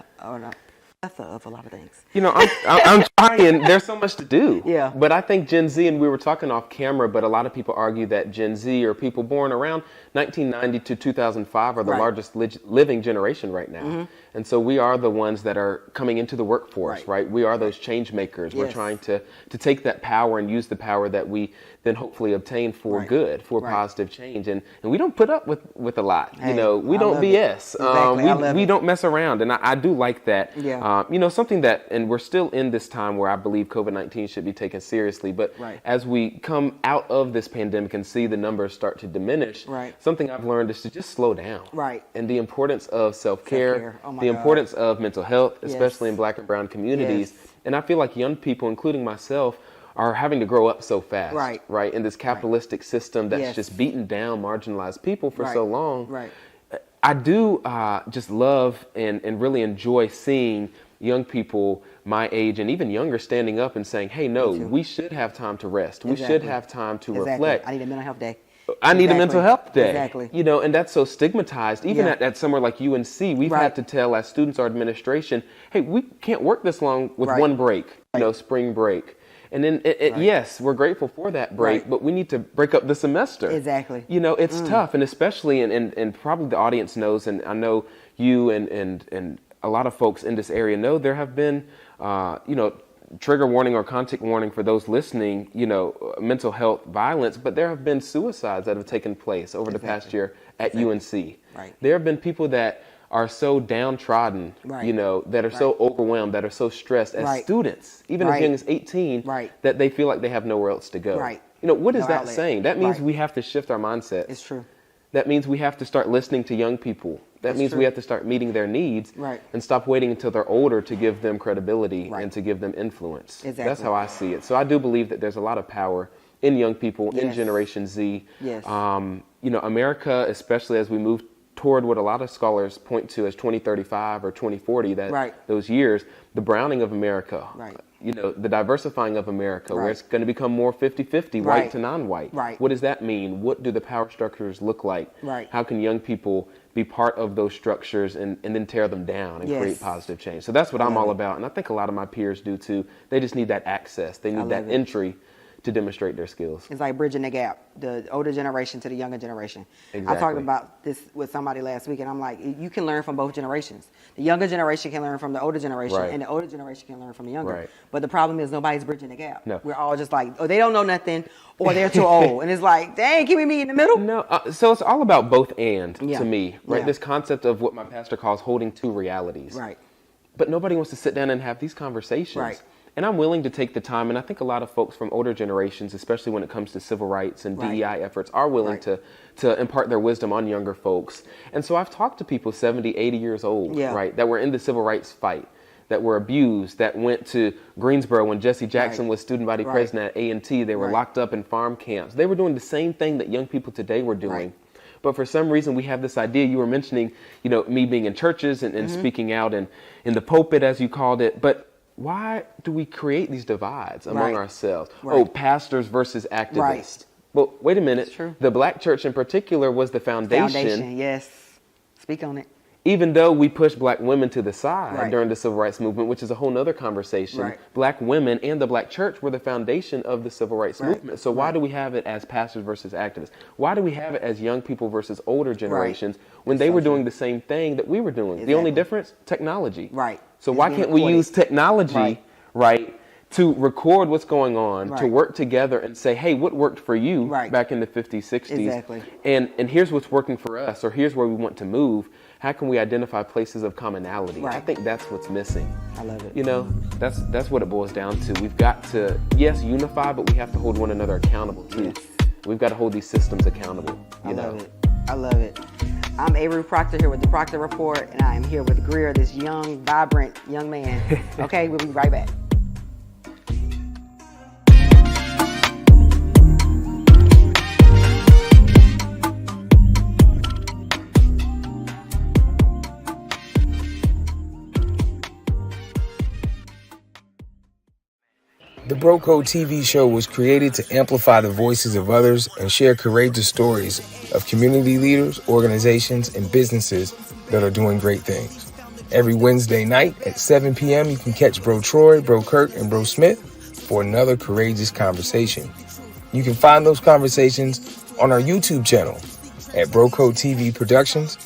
plethora of a lot of things. I'm trying. There's so much to do. Yeah. But I think Gen Z, and we were talking off camera, but a lot of people argue that Gen Z, or people born around 1990 to 2005, are the largest living generation right now. And so we are the ones that are coming into the workforce, right? We are those change makers. We're trying to take that power and use the power that we then hopefully obtain for good, for positive change. And we don't put up with a lot. Hey, you know, we don't BS. We don't mess around. And I do like that. Yeah. You know, something that, and we're still in this time where I believe COVID-19 should be taken seriously. But as we come out of this pandemic and see the numbers start to diminish, something I've learned is to just slow down. Right. And the importance of self-care, Oh my the God. importance of mental health, especially in Black and brown communities. And I feel like young people, including myself, are having to grow up so fast, right? In this capitalistic system that's just beaten down marginalized people for so long. Right. I do just love and really enjoy seeing young people my age and even younger standing up and saying, hey, no, we should have time to rest. We should have time to reflect. I need a mental health day. I need a mental health day. Exactly. You know, and that's so stigmatized. Even at somewhere like UNC, we've had to tell as students or administration, hey, we can't work this long with one break, you know, spring break. And then, yes, we're grateful for that break, but we need to break up the semester. Exactly. You know, it's tough. And especially, and probably the audience knows, and I know you and a lot of folks in this area know, there have been, you know, trigger warning or content warning for those listening, you know, mental health violence, but there have been suicides that have taken place over the past year at UNC. Right. There have been people that are so downtrodden, you know, that are so overwhelmed, that are so stressed as students, even as young as 18, that they feel like they have nowhere else to go. Right. You know, what is that outlet. saying? That means we have to shift our mindset. It's true. That means we have to start listening to young people. That means we have to start meeting their needs and stop waiting until they're older to give them credibility and to give them influence. Exactly. That's how I see it. So I do believe that there's a lot of power in young people, in Generation Z. Yes. You know, America, especially as we move toward what a lot of scholars point to as 2035 or 2040, that those years, the browning of America, you know, the diversifying of America, where it's going to become more 50-50, white to non-white. What does that mean? What do the power structures look like? How can young people be part of those structures and then tear them down and create positive change? So that's what I'm all about. And I think a lot of my peers do too. They just need that access. They need that entry to demonstrate their skills. It's like bridging the gap, the older generation to the younger generation. Exactly. I talked about this with somebody last week, and I'm like, you can learn from both generations. The younger generation can learn from the older generation, and the older generation can learn from the younger. But the problem is nobody's bridging the gap. No. We're all just like, oh, they don't know nothing, or they're too old. And it's like, dang, can we meet in the middle? No, so it's all about both and to me, right? This concept of what my pastor calls holding two realities. But nobody wants to sit down and have these conversations. And I'm willing to take the time, and I think a lot of folks from older generations, especially when it comes to civil rights and DEI efforts, are willing to impart their wisdom on younger folks. And so I've talked to people 70, 80 years old, that were in the civil rights fight, that were abused, that went to Greensboro when Jesse Jackson was student body president at A&T. They were locked up in farm camps. They were doing the same thing that young people today were doing. But for some reason, we have this idea. You were mentioning, you know, me being in churches and speaking out in the pulpit, as you called it. But why do we create these divides among ourselves? Oh, pastors versus activists. Well, wait a minute. The Black church in particular was the foundation. Yes. Speak on it. Even though we pushed Black women to the side during the civil rights movement, which is a whole nother conversation, Black women and the Black church were the foundation of the civil rights movement. So why do we have it as pastors versus activists? Why do we have it as young people versus older generations when they were doing the same thing that we were doing? The only difference? Technology. So why can't we use technology, to record what's going on, to work together and say, hey, what worked for you back in the 50s, 60s? And here's what's working for us, or here's where we want to move. How can we identify places of commonality? I think that's what's missing. I love it. You know, that's what it boils down to. We've got to, yes, unify, but we have to hold one another accountable too. We've got to hold these systems accountable. I love it. I love it. I'm Ruth Proctor here with the Proctor Report, and I am here with Greear, this young, vibrant young man. Okay, we'll be right back. The Bro Code TV show was created to amplify the voices of others and share courageous stories of community leaders, organizations, and businesses that are doing great things. Every Wednesday night at 7 p.m., you can catch Bro Troy, Bro Kurt, and Bro Smith for another courageous conversation. You can find those conversations on our YouTube channel at Bro Code TV Productions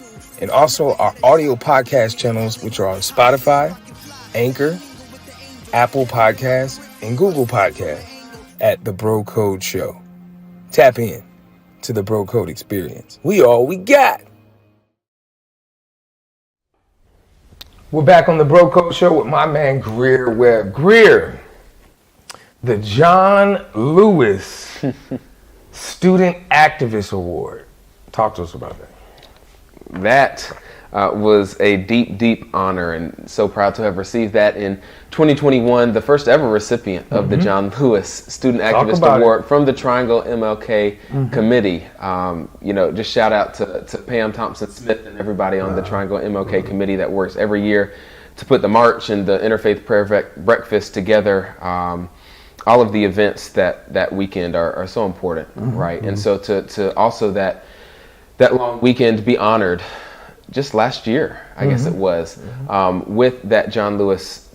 and also our audio podcast channels, which are on Spotify, Anchor, Apple Podcasts, and Google Podcasts at The Bro Code Show. Tap in to the Bro Code experience. We all we got. We're back on the Bro Code Show with my man Greear Webb. Greear, the John Lewis Student Activist Award. Talk to us about that. That was a deep, deep honor, and so proud to have received that in 2021, the first ever recipient of the John Lewis Student Activist Award from the Triangle MLK Committee. Just shout out to Pam Thompson-Smith and everybody on the Triangle MLK Committee that works every year to put the march and the Interfaith Prayer Breakfast together. All of the events that weekend are so important, right? And so to also that long weekend be honored just last year, I guess it was, with that John Lewis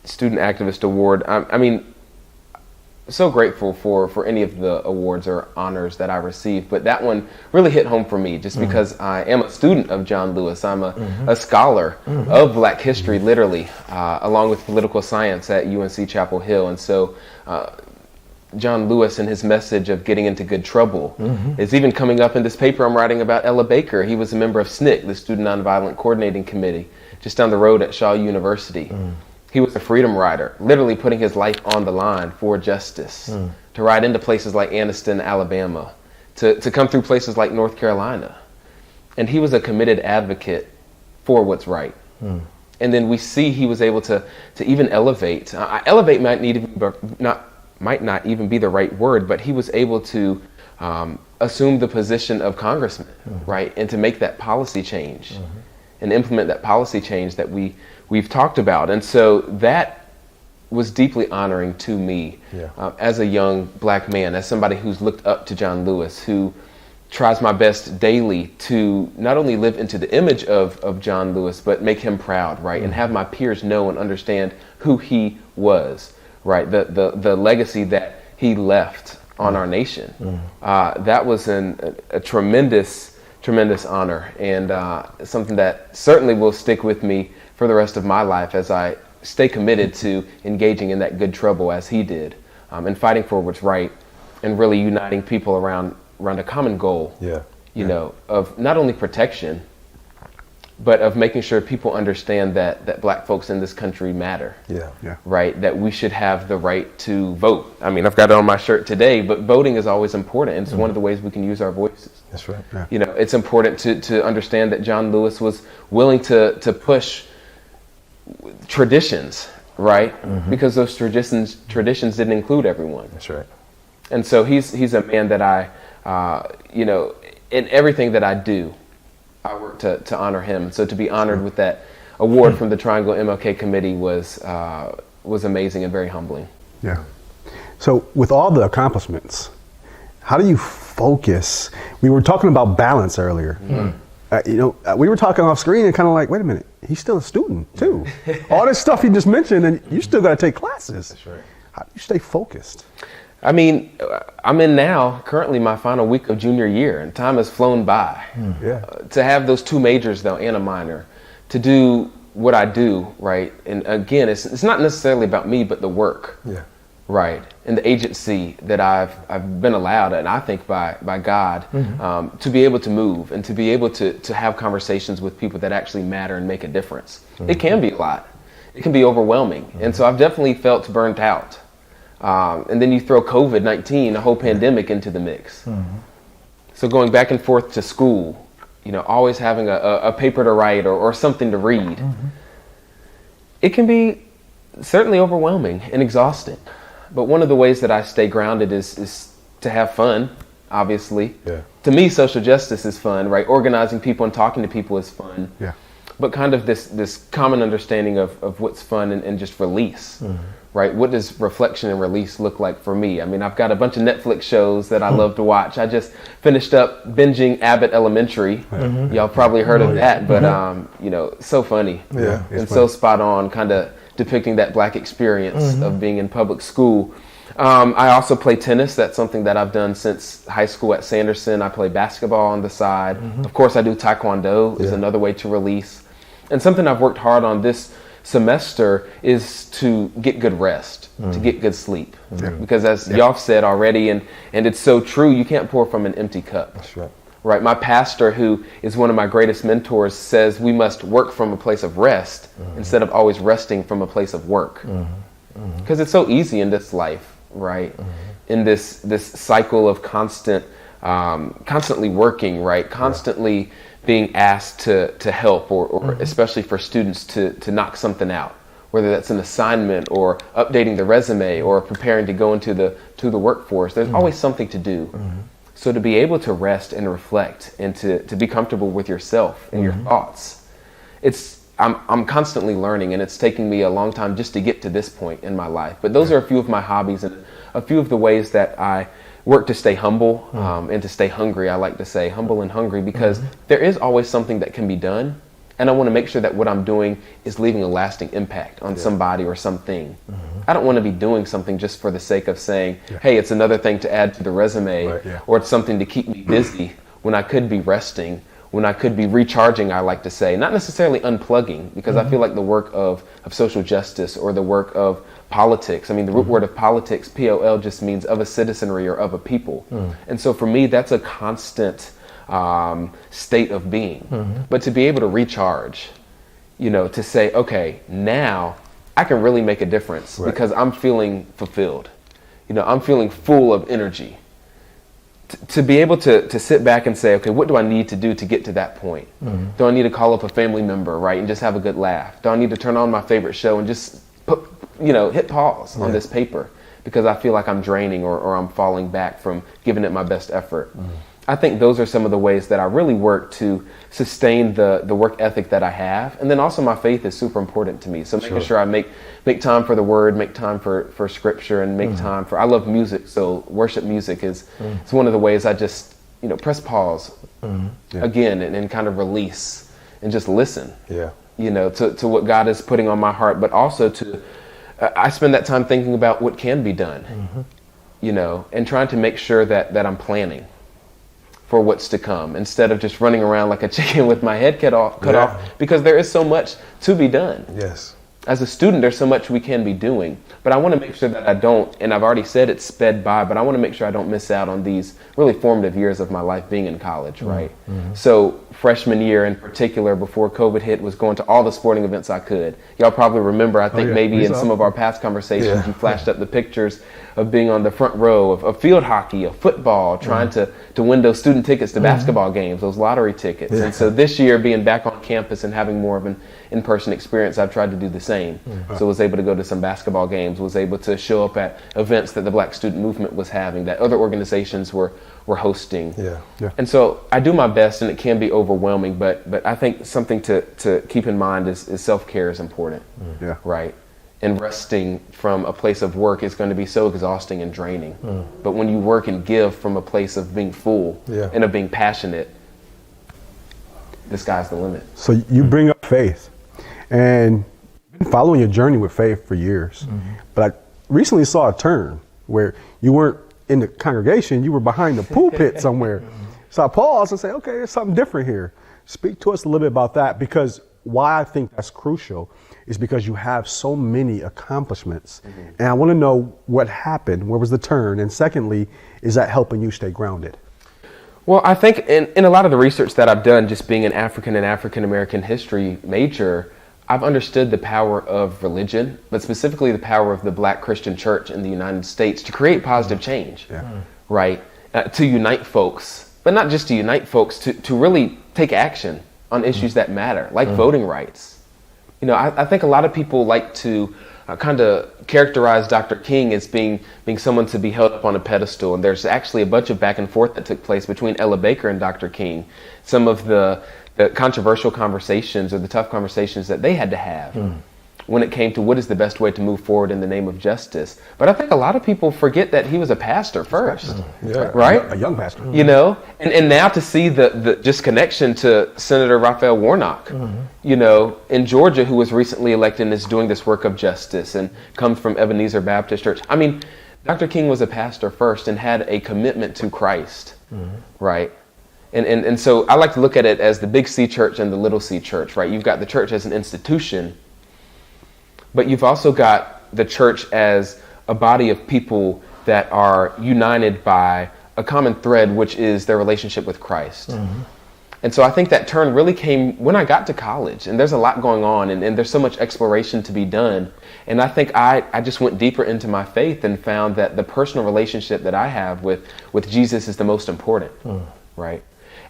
Student Activist Award. I mean, so grateful for any of the awards or honors that I received, but that one really hit home for me just because I am a student of John Lewis. I'm a scholar of Black history, literally, along with political science at UNC Chapel Hill. And so John Lewis and his message of getting into good trouble is even coming up in this paper I'm writing about Ella Baker. He was a member of SNCC, the Student Nonviolent Coordinating Committee, just down the road at Shaw University. He was a freedom rider, literally putting his life on the line for justice, to ride into places like Anniston, Alabama, to come through places like North Carolina. And he was a committed advocate for what's right. And then we see he was able to even elevate. Elevate might not even be the right word, but he was able to assume the position of congressman, right? And to make that policy change and implement that policy change that we've talked about. And so that was deeply honoring to me as a young Black man, as somebody who's looked up to John Lewis, who tries my best daily to not only live into the image of John Lewis, but make him proud, right? And have my peers know and understand who he was. Right, the legacy that he left on our nation. That was a tremendous honor, and something that certainly will stick with me for the rest of my life as I stay committed to engaging in that good trouble as he did, and fighting for what's right, and really uniting people around a common goal. Of not only protection, but of making sure people understand that Black folks in this country matter. Right? That we should have the right to vote. I mean, I've got it on my shirt today, but voting is always important. And it's one of the ways we can use our voices. That's right. Yeah. It's important to understand that John Lewis was willing to push traditions, right? Because those traditions didn't include everyone. That's right. And so he's a man that I, in everything that I do, I work to honor him. So to be honored with that award from the Triangle MLK Committee was amazing and very humbling. Yeah. So with all the accomplishments, how do you focus? We were talking about balance earlier. We were talking off screen and kind of like, wait a minute, he's still a student too. All this stuff he just mentioned, and you still got to take classes. That's right. How do you stay focused? I mean, I'm in now, currently my final week of junior year, and time has flown by. To have those two majors, though, and a minor, to do what I do, right? And again, it's not necessarily about me, but the work, right? And the agency that I've been allowed, and I think by God, to be able to move and to be able to have conversations with people that actually matter and make a difference. It can be a lot. It can be overwhelming. And so I've definitely felt burnt out. And then you throw COVID-19, a whole pandemic, into the mix. So going back and forth to school, always having a paper to write or something to read, it can be certainly overwhelming and exhausting. But one of the ways that I stay grounded is to have fun, obviously. To me, social justice is fun, right? Organizing people and talking to people is fun. But kind of this common understanding of what's fun and just release. Right? What does reflection and release look like for me? I mean, I've got a bunch of Netflix shows that I love to watch. I just finished up binging Abbott Elementary. Y'all probably heard of that, but so funny. And so spot on, kind of depicting that Black experience of being in public school. I also play tennis. That's something that I've done since high school at Sanderson. I play basketball on the side. Of course, I do taekwondo is another way to release. And something I've worked hard on this semester is to get good rest, to get good sleep. Because as y'all said already, and it's so true, you can't pour from an empty cup. That's right. Right. My pastor, who is one of my greatest mentors, says we must work from a place of rest instead of always resting from a place of work. Because it's so easy in this life, right? In this cycle of constantly working, right? Constantly being asked to help, or especially for students to knock something out, whether that's an assignment or updating the resume or preparing to go into the workforce. There's always something to do. So to be able to rest and reflect and to be comfortable with yourself and your thoughts, I'm constantly learning, and it's taking me a long time just to get to this point in my life. But those are a few of my hobbies and a few of the ways that I work to stay humble and to stay hungry. I like to say humble and hungry, because there is always something that can be done. And I want to make sure that what I'm doing is leaving a lasting impact on somebody or something. I don't want to be doing something just for the sake of saying, hey, it's another thing to add to the resume, or it's something to keep me busy when I could be resting, when I could be recharging, I like to say. Not necessarily unplugging, because I feel like the work of social justice or the work of politics, I mean, the root word of politics, POL, just means of a citizenry or of a people. And so for me, that's a constant state of being. But to be able to recharge, to say, okay, now I can really make a difference because I'm feeling fulfilled. I'm feeling full of energy. To be able to sit back and say, okay, what do I need to do to get to that point? Do I need to call up a family member, right, and just have a good laugh? Do I need to turn on my favorite show and just hit pause on this paper because I feel like I'm draining or I'm falling back from giving it my best effort? I think those are some of the ways that I really work to sustain the work ethic that I have. And then also my faith is super important to me. So making sure I make time for the word, make time for scripture, and make time for, I love music. So worship music is it's one of the ways I just, press pause again and kind of release and just listen, to what God is putting on my heart, but also I spend that time thinking about what can be done, and trying to make sure that I'm planning for what's to come, instead of just running around like a chicken with my head cut off, because there is so much to be done. Yes. As a student, there's so much we can be doing, but I want to make sure that I don't, and I've already said it's sped by, but I want to make sure I don't miss out on these really formative years of my life being in college, right? So freshman year in particular, before COVID hit, was going to all the sporting events I could. Y'all probably remember, I think maybe in some of our past conversations, you flashed up the pictures of being on the front row of field hockey, of football, trying to win those student tickets to basketball games, those lottery tickets. And so this year, being back on campus and having more of an in-person experience, I've tried to do the same. So was able to go to some basketball games, was able to show up at events that the Black Student Movement was having, that other organizations were hosting. And so I do my best, and it can be overwhelming, but I think something to keep in mind is self-care is important, right? And resting from a place of work is going to be so exhausting and draining. But when you work and give from a place of being full and of being passionate, the sky's the limit. So you bring up faith, and you've been following your journey with faith for years. But I recently saw a turn where you weren't in the congregation, you were behind the pulpit somewhere. So I paused and said, okay, there's something different here. Speak to us a little bit about that, because why I think that's crucial is because you have so many accomplishments. And I want to know what happened, where was the turn? And secondly, is that helping you stay grounded? Well, I think in a lot of the research that I've done, just being an African and African-American history major, I've understood the power of religion, but specifically the power of the Black Christian church in the United States to create positive change, right? To unite folks, but not just to unite folks, to really take action on issues that matter, like voting rights. I think a lot of people like to kind of characterize Dr. King as being someone to be held up on a pedestal. And there's actually a bunch of back and forth that took place between Ella Baker and Dr. King. Some of the controversial conversations or the tough conversations that they had to have when it came to what is the best way to move forward in the name of justice. But I think a lot of people forget that he was a pastor first, right? A young pastor. And now to see the just connection to Senator Raphael Warnock, in Georgia, who was recently elected and is doing this work of justice and comes from Ebenezer Baptist Church. I mean, Dr. King was a pastor first and had a commitment to Christ, right? And so I like to look at it as the big C church and the little C church, right? You've got the church as an institution, but you've also got the church as a body of people that are united by a common thread, which is their relationship with Christ. And so I think that turn really came when I got to college, and there's a lot going on, and there's so much exploration to be done. And I think I just went deeper into my faith and found that the personal relationship that I have with Jesus is the most important, right?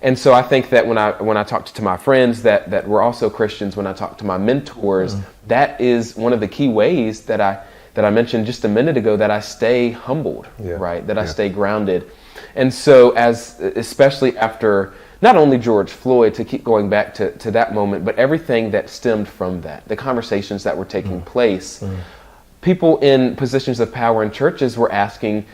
And so I think that when I talk to my friends that were also Christians, when I talk to my mentors, that is one of the key ways that I mentioned just a minute ago, that I stay humbled, right? That I stay grounded. And so especially after not only George Floyd, to keep going back to that moment, but everything that stemmed from that, the conversations that were taking place, people in positions of power in churches were asking,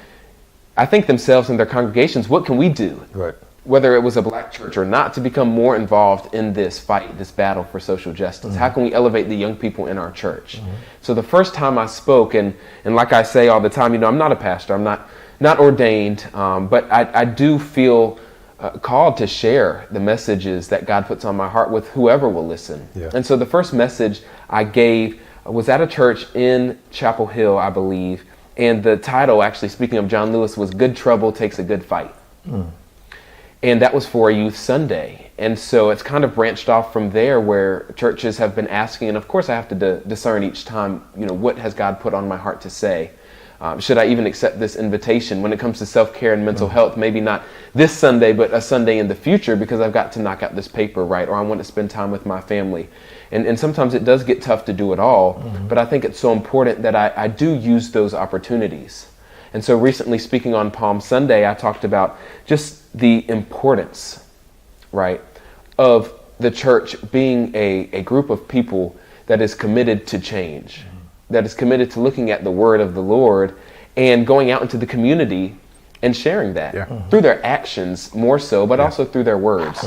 I think themselves and their congregations, what can we do? Right. Whether it was a black church or not, to become more involved in this fight, this battle for social justice. How can we elevate the young people in our church? So the first time I spoke, and like I say all the time, I'm not a pastor, I'm not ordained, but I do feel called to share the messages that God puts on my heart with whoever will listen. And so the first message I gave was at a church in Chapel Hill, I believe, and the title, actually speaking of John Lewis, was Good Trouble Takes a Good Fight. And that was for a Youth Sunday. And so it's kind of branched off from there, where churches have been asking, and of course I have to discern each time, what has God put on my heart to say? Should I even accept this invitation when it comes to self-care and mental health? Maybe not this Sunday, but a Sunday in the future, because I've got to knock out this paper, right? Or I want to spend time with my family. And sometimes it does get tough to do it all, but I think it's so important that I do use those opportunities. And so recently, speaking on Palm Sunday, I talked about just the importance, right, of the church being a group of people that is committed to change, that is committed to looking at the word of the Lord and going out into the community and sharing that through their actions more so, but also through their words.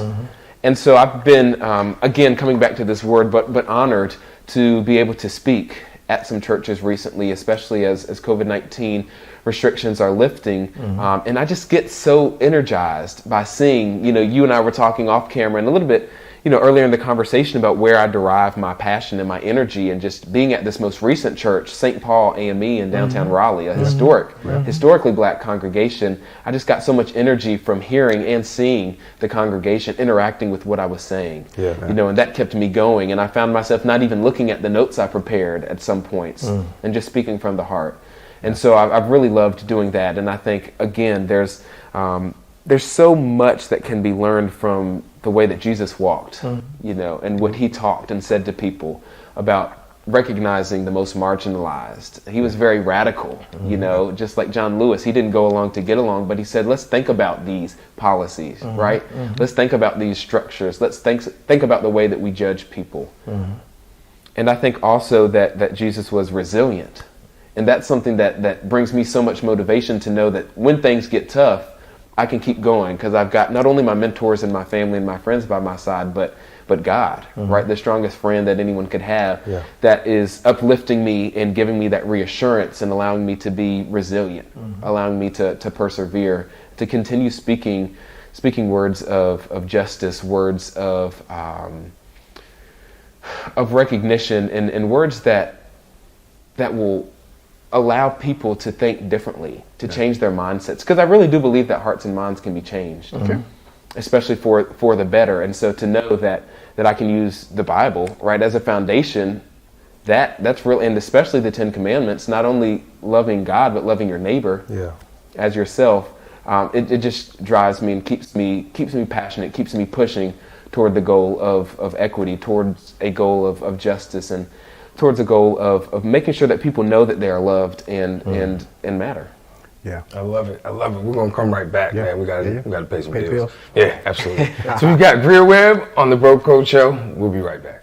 And so I've been, again, coming back to this word, but honored to be able to speak at some churches recently, especially as COVID-19 restrictions are lifting. And I just get so energized by seeing, you and I were talking off camera and a little bit, earlier in the conversation about where I derive my passion and my energy, and just being at this most recent church, St. Paul AME in downtown Raleigh, a historically black congregation. I just got so much energy from hearing and seeing the congregation interacting with what I was saying, and that kept me going. And I found myself not even looking at the notes I prepared at some points and just speaking from the heart. And so I've really loved doing that. And I think, again, there's so much that can be learned from the way that Jesus walked, and what he talked and said to people about recognizing the most marginalized. He was very radical, just like John Lewis. He didn't go along to get along, but he said, let's think about these policies, right? Let's think about these structures. Let's think about the way that we judge people. And I think also that Jesus was resilient. And that's something that brings me so much motivation to know that when things get tough, I can keep going, because I've got not only my mentors and my family and my friends by my side, but God, right? The strongest friend that anyone could have, that is uplifting me and giving me that reassurance and allowing me to be resilient, allowing me to persevere, to continue speaking words of justice, words of recognition, and words that will allow people to think differently, to change their mindsets. Because I really do believe that hearts and minds can be changed, especially for the better. And so to know that I can use the Bible, right, as a foundation, that's really, and especially the 10 Commandments, not only loving God, but loving your neighbor as yourself, it just drives me and keeps me passionate, keeps me pushing toward the goal of equity, towards a goal of justice, and towards a goal of making sure that people know that they are loved and matter. Yeah, I love it. We're gonna come right back, man. We gotta pay some bills. Yeah, absolutely. So we've got Greear Webb on the Broke Coach Show. We'll be right back.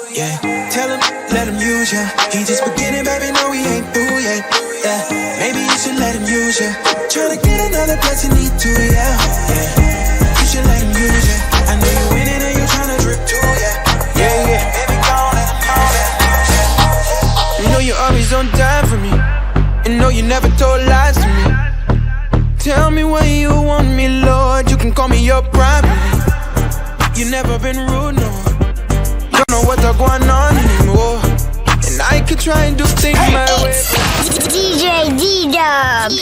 Yeah, tell him, let him use ya. He just beginning, baby, no, he ain't through yet. Yeah, maybe you should let him use ya. Tryna get another blessing, need to, yeah. You should let him use ya. I know you winning and you tryna drip too, yeah. Yeah. Baby, go let him use ya. You know you always on time for me. And know you never told lies to me. Tell me when you want me, Lord. You can call me your property. You never been rude, no. Don't know what's going on anymore. And I could try and do things my way. DJ D-Dub.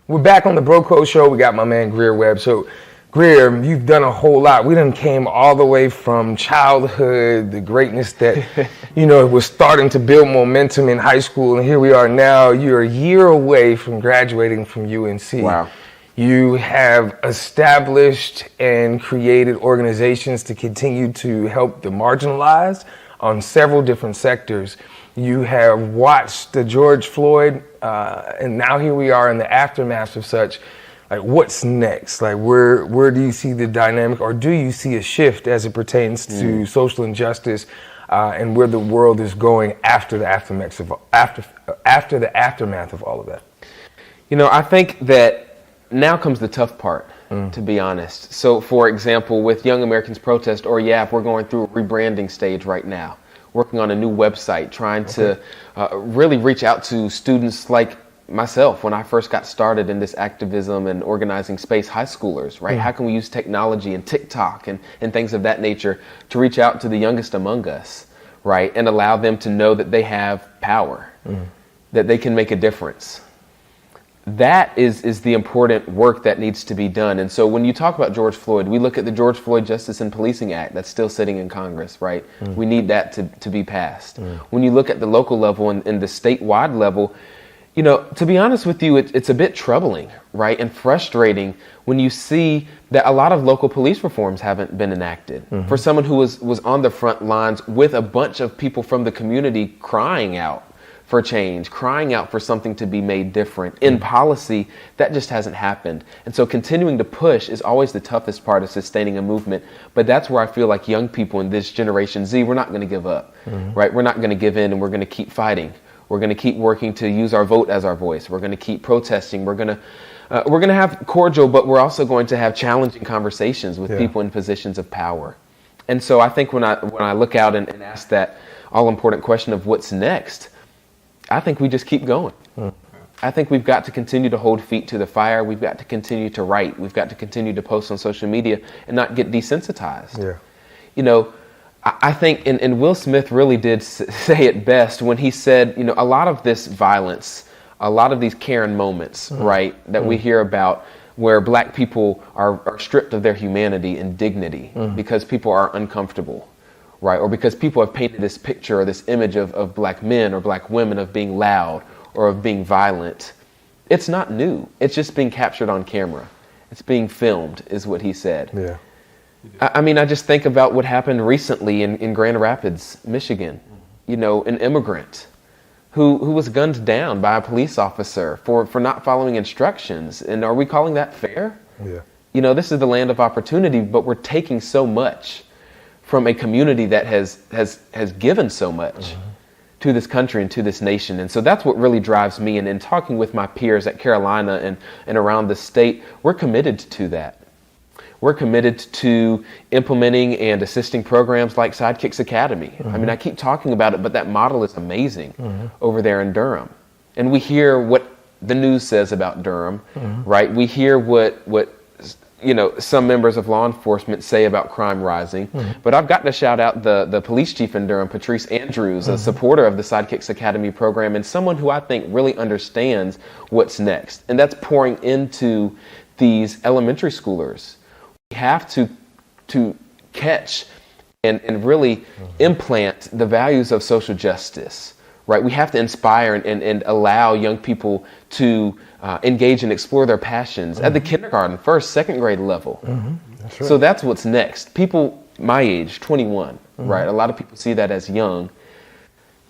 We're back on the Bro Code Show. We got my man Greear Webb. So, Greear, you've done a whole lot. We done came all the way from childhood, the greatness that, was starting to build momentum in high school, and here we are now. You're a year away from graduating from UNC. Wow. You have established and created organizations to continue to help the marginalized on several different sectors. You have watched the George Floyd, and now here we are in the aftermath of such. Like, what's next? Like, where do you see the dynamic, or do you see a shift as it pertains to social injustice and where the world is going after the aftermath of all of that? I think that now comes the tough part, to be honest. So, for example, with Young Americans Protest, or YAP, we're going through a rebranding stage right now, working on a new website, trying to really reach out to students like myself when I first got started in this activism and organizing space, high schoolers, right? How can we use technology and TikTok and things of that nature to reach out to the youngest among us, right? And allow them to know that they have power, that they can make a difference. That is the important work that needs to be done. And so when you talk about George Floyd, we look at the George Floyd Justice and Policing Act that's still sitting in Congress, right? We need that to be passed. When you look at the local level and the statewide level, to be honest with you, it's a bit troubling, right? And frustrating when you see that a lot of local police reforms haven't been enacted. For someone who was on the front lines with a bunch of people from the community crying out for change, crying out for something to be made different in policy, that just hasn't happened. And so continuing to push is always the toughest part of sustaining a movement. But that's where I feel like young people in this Generation Z, we're not going to give up, right? We're not going to give in, and we're going to keep fighting. We're going to keep working to use our vote as our voice. We're going to keep protesting. We're going to have cordial, but we're also going to have challenging conversations with people in positions of power. And so I think when I look out and ask that all important question of what's next, I think we just keep going. I think we've got to continue to hold feet to the fire. We've got to continue to write. We've got to continue to post on social media and not get desensitized. I think, and Will Smith really did say it best when he said, a lot of this violence, a lot of these Karen moments, right, that we hear about where black people are stripped of their humanity and dignity because people are uncomfortable, right, or because people have painted this picture or this image of black men or black women of being loud or of being violent. It's not new. It's just being captured on camera. It's being filmed, is what he said. Yeah. I mean, I just think about what happened recently in Grand Rapids, Michigan. An immigrant who was gunned down by a police officer for not following instructions. And are we calling that fair? Yeah. This is the land of opportunity, but we're taking so much from a community that has given so much to this country and to this nation. And so that's what really drives me. And in talking with my peers at Carolina and around the state, we're committed to that. We're committed to implementing and assisting programs like Sidekicks Academy. I mean, I keep talking about it, but that model is amazing over there in Durham. And we hear what the news says about Durham, right? We hear what some members of law enforcement say about crime rising. But I've got to shout out the police chief in Durham, Patrice Andrews, a supporter of the Sidekicks Academy program, and someone who I think really understands what's next. And that's pouring into these elementary schoolers. We have to catch and really implant the values of social justice, right? We have to inspire and allow young people to engage and explore their passions at the kindergarten, first, second grade level. That's right. So that's what's next. People my age, 21, right? A lot of people see that as young.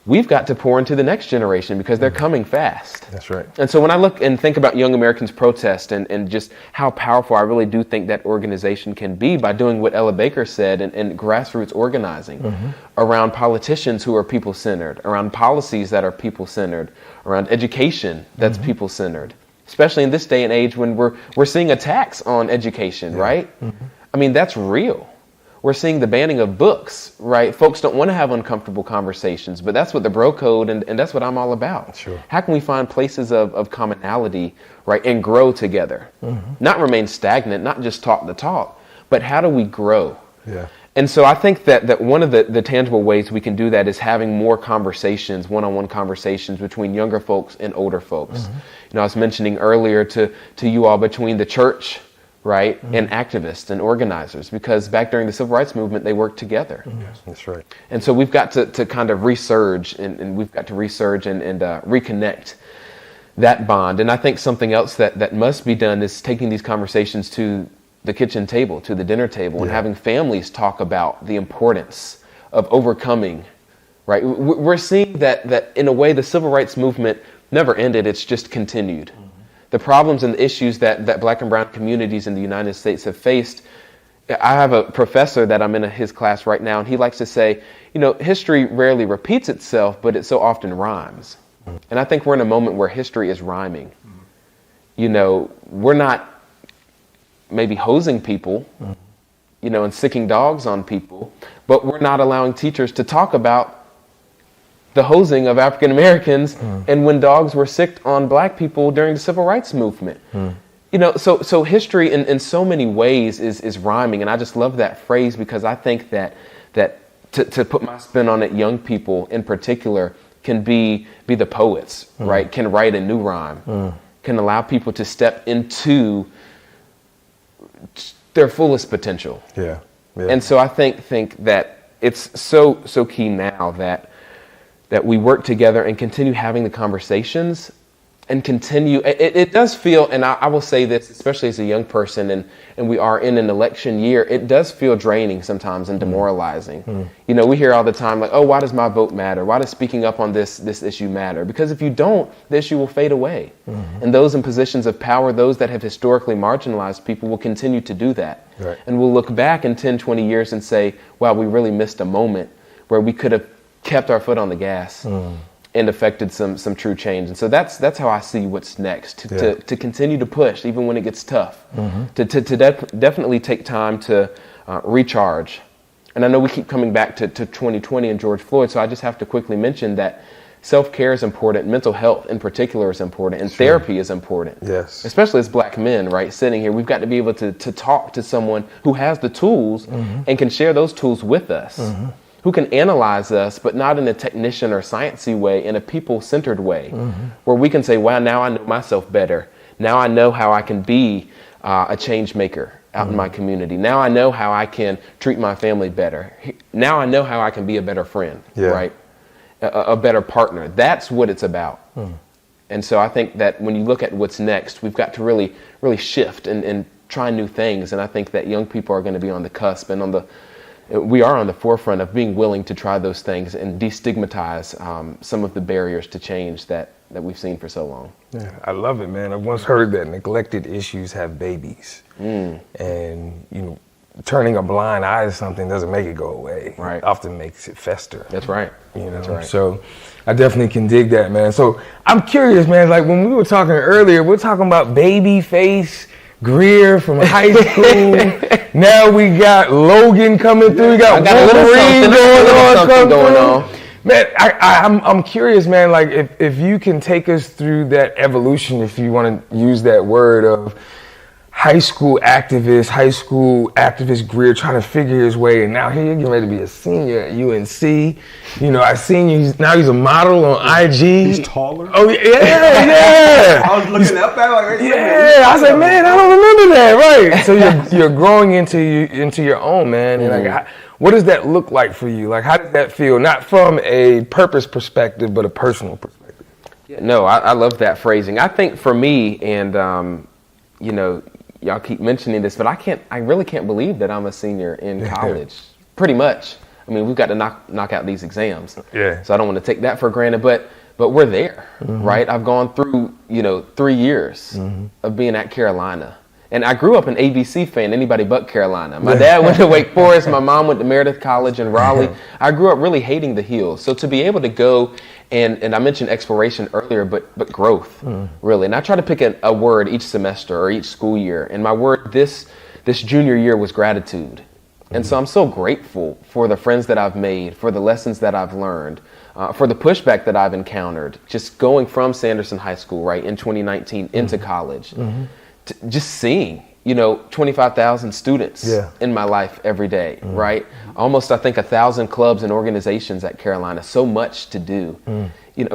we've got to pour into the next generation because they're coming fast. That's right. And so when I look and think about Young Americans Protest and just how powerful I really do think that organization can be by doing what Ella Baker said and grassroots organizing around politicians who are people-centered, around policies that are people-centered, around education that's people-centered, especially in this day and age when we're seeing attacks on education, right? I mean, that's real. We're seeing the banning of books, right? Folks don't want to have uncomfortable conversations, but that's what the bro code and that's what I'm all about. Sure. How can we find places of commonality, right, and grow together? Not remain stagnant, not just talk the talk, but how do we grow? Yeah. And so I think that one of the tangible ways we can do that is having more conversations, one-on-one conversations between younger folks and older folks. You know, I was mentioning earlier to you all between the church, right, and activists and organizers, because back during the Civil Rights Movement, they worked together. That's right. And so we've got to kind of resurge and we've got to resurge and reconnect that bond. And I think something else that must be done is taking these conversations to the kitchen table, to the dinner table, and having families talk about the importance of overcoming, right? We're seeing that in a way the Civil Rights Movement never ended, it's just continued. The problems and the issues that Black and brown communities in the United States have faced. I have a professor that I'm in his class right now, and he likes to say, you know, history rarely repeats itself, but it so often rhymes. And I think we're in a moment where history is rhyming. You know, we're not maybe hosing people, you know, and sicking dogs on people, but we're not allowing teachers to talk about the hosing of African Americans and when dogs were sicked on Black people during the Civil Rights Movement. You know, so history in so many ways is rhyming, and I just love that phrase because I think that to put my spin on it, young people in particular can be the poets, right? Can write a new rhyme, can allow people to step into their fullest potential. Yeah. And so I think that it's so key now that we work together and continue having the conversations and continue. It does feel, and I will say this, especially as a young person, and we are in an election year, it does feel draining sometimes and demoralizing. You know, we hear all the time like, oh, why does my vote matter? Why does speaking up on this issue matter? Because if you don't, the issue will fade away. And those in positions of power, those that have historically marginalized people will continue to do that. Right. And we'll look back in 10, 20 years and say, wow, we really missed a moment where we could have kept our foot on the gas and affected some true change. And so that's how I see what's next, to continue to push even when it gets tough, to definitely take time to recharge. And I know we keep coming back to 2020 and George Floyd, so I just have to quickly mention that self-care is important, mental health in particular is important, and therapy is important. Yes. Especially as Black men, right, sitting here, we've got to be able to talk to someone who has the tools and can share those tools with us. Who can analyze us, but not in a technician or sciencey way, in a people-centered way, where we can say, wow, now I know myself better. Now I know how I can be a change maker out in my community. Now I know how I can treat my family better. Now I know how I can be a better friend, right? A better partner. That's what it's about. And so I think that when you look at what's next, we've got to really, really shift and try new things. And I think that young people are going to be on the cusp and we are on the forefront of being willing to try those things and destigmatize some of the barriers to change that we've seen for so long. Yeah, I love it, man. I've once heard that neglected issues have babies. And, you know, turning a blind eye to something doesn't make it go away. Right. It often makes it fester. That's right. You know, that's right. So I definitely can dig that, man. So I'm curious, man, like when we were talking earlier, we're talking about Babyface Greear from high school. Now we got Logan coming through. We got Wolverine going on. Man, I'm curious, man, like if you can take us through that evolution, if you want to use that word, of high school activist Greear trying to figure his way, and now you're getting ready to be a senior at UNC. You know, I seen you. Now he's a model on IG. He's taller. Oh yeah. I was looking up at him like, yeah. I was like, man, I don't remember that. Right. So you're growing into your own, man. And like, what does that look like for you? Like, how does that feel? Not from a purpose perspective, but a personal perspective. Yeah, no, I love that phrasing. I think for me, and you know, y'all keep mentioning this, but I really can't believe that I'm a senior in college. Pretty much. I mean, we've got to knock out these exams. Yeah. So I don't want to take that for granted, but we're there, right? I've gone through, 3 years of being at Carolina. And I grew up an ABC fan, anybody but Carolina. My dad went to Wake Forest. My mom went to Meredith College in Raleigh. I grew up really hating the hills. So to be able to go, and I mentioned exploration earlier, but growth, really. And I try to pick a word each semester or each school year. And my word this junior year was gratitude. And so I'm so grateful for the friends that I've made, for the lessons that I've learned, for the pushback that I've encountered, just going from Sanderson High School, right, in 2019 into college. Just seeing, 25,000 students in my life every day, right? Almost, I think, 1,000 clubs and organizations at Carolina. So much to do.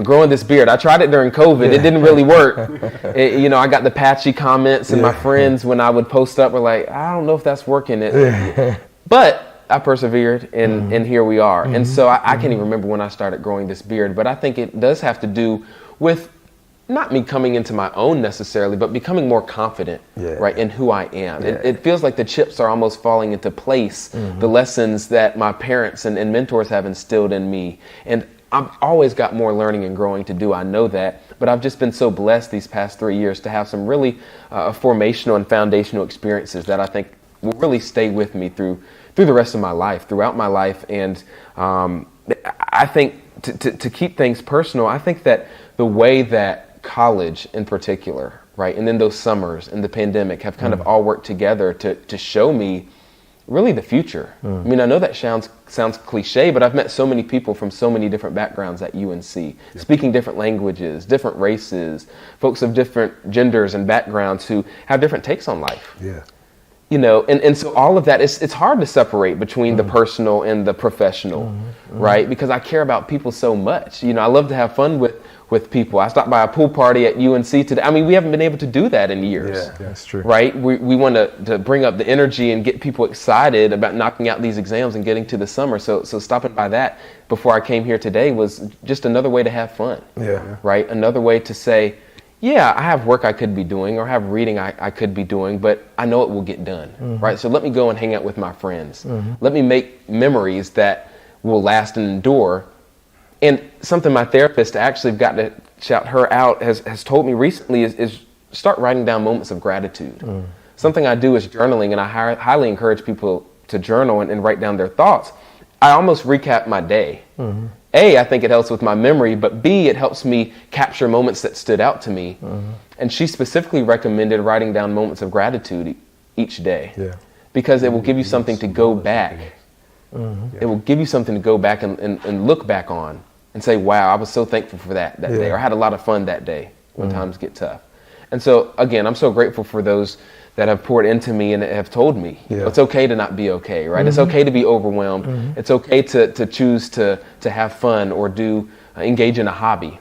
Growing this beard, I tried it during COVID. It didn't really work. I got the patchy comments, and my friends, when I would post up, were like, I don't know if that's working. But I persevered, and here we are. And so I can't even remember when I started growing this beard, but I think it does have to do with not me coming into my own necessarily, but becoming more confident, right, in who I am. It feels like the chips are almost falling into place, the lessons that my parents and mentors have instilled in me. And I've always got more learning and growing to do, I know that, but I've just been so blessed these past 3 years to have some really formational and foundational experiences that I think will really stay with me through the rest of my life, throughout my life. And I think to keep things personal, I think that the way that college in particular, right, and then those summers and the pandemic have kind of all worked together to show me really the future. I mean, I know that sounds cliche, but I've met so many people from so many different backgrounds at UNC, speaking different languages, different races, folks of different genders and backgrounds who have different takes on life. And so all of that, it's hard to separate between the personal and the professional, right? Because I care about people so much. I love to have fun with people. I stopped by a pool party at UNC today. I mean, we haven't been able to do that in years. Yeah, that's true. Right? We want to bring up the energy and get people excited about knocking out these exams and getting to the summer. So stopping by that before I came here today was just another way to have fun. Right? Another way to say, yeah, I have work I could be doing or have reading I could be doing, but I know it will get done. Right? So let me go and hang out with my friends. Let me make memories that will last and endure. And something my therapist, actually got to shout her out, has told me recently is start writing down moments of gratitude. Something I do is journaling, and I highly encourage people to journal and write down their thoughts. I almost recap my day. A, I think it helps with my memory, but B, it helps me capture moments that stood out to me. And she specifically recommended writing down moments of gratitude each day because it will give you something to go back. It will give you something to go back and look back on. And say, wow, I was so thankful for that day, or I had a lot of fun that day when times get tough. And so, again, I'm so grateful for those that have poured into me and have told me it's okay to not be okay, right? It's okay to be overwhelmed. It's okay to choose to have fun or engage in a hobby,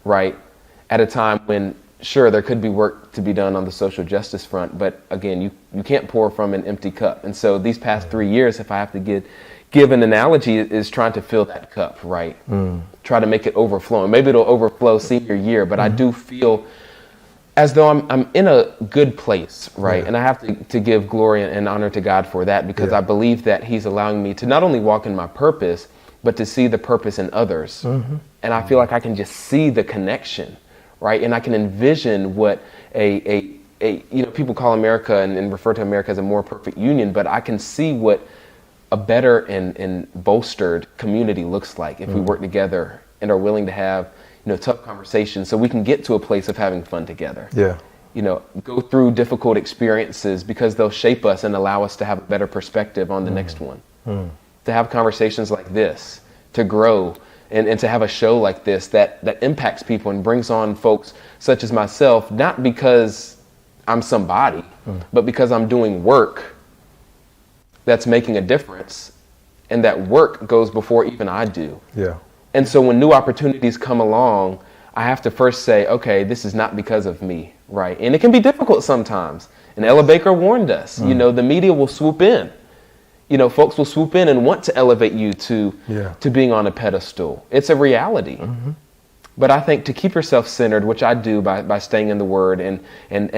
right? At a time when, sure, there could be work to be done on the social justice front, but again, you can't pour from an empty cup. And so these past 3 years, if I have to give an analogy, is trying to fill that cup, right? Try to make it overflow. Maybe it'll overflow senior year, but I do feel as though I'm in a good place, right? And I have to give glory and honor to God for that, because I believe that He's allowing me to not only walk in my purpose, but to see the purpose in others. And I feel like I can just see the connection, right? And I can envision what people call America and refer to America as a more perfect union, but I can see what a better and bolstered community looks like if we work together and are willing to have tough conversations so we can get to a place of having fun together. Go through difficult experiences because they'll shape us and allow us to have a better perspective on the next one. To have conversations like this, to grow and to have a show like this that impacts people and brings on folks such as myself, not because I'm somebody, but because I'm doing work that's making a difference, and that work goes before even I do. And so when new opportunities come along, I have to first say, okay, this is not because of me, right? And it can be difficult sometimes. And Ella Baker warned us, the media will swoop in. Folks will swoop in and want to elevate you to being on a pedestal. It's a reality. But I think to keep yourself centered, which I do by staying in the Word and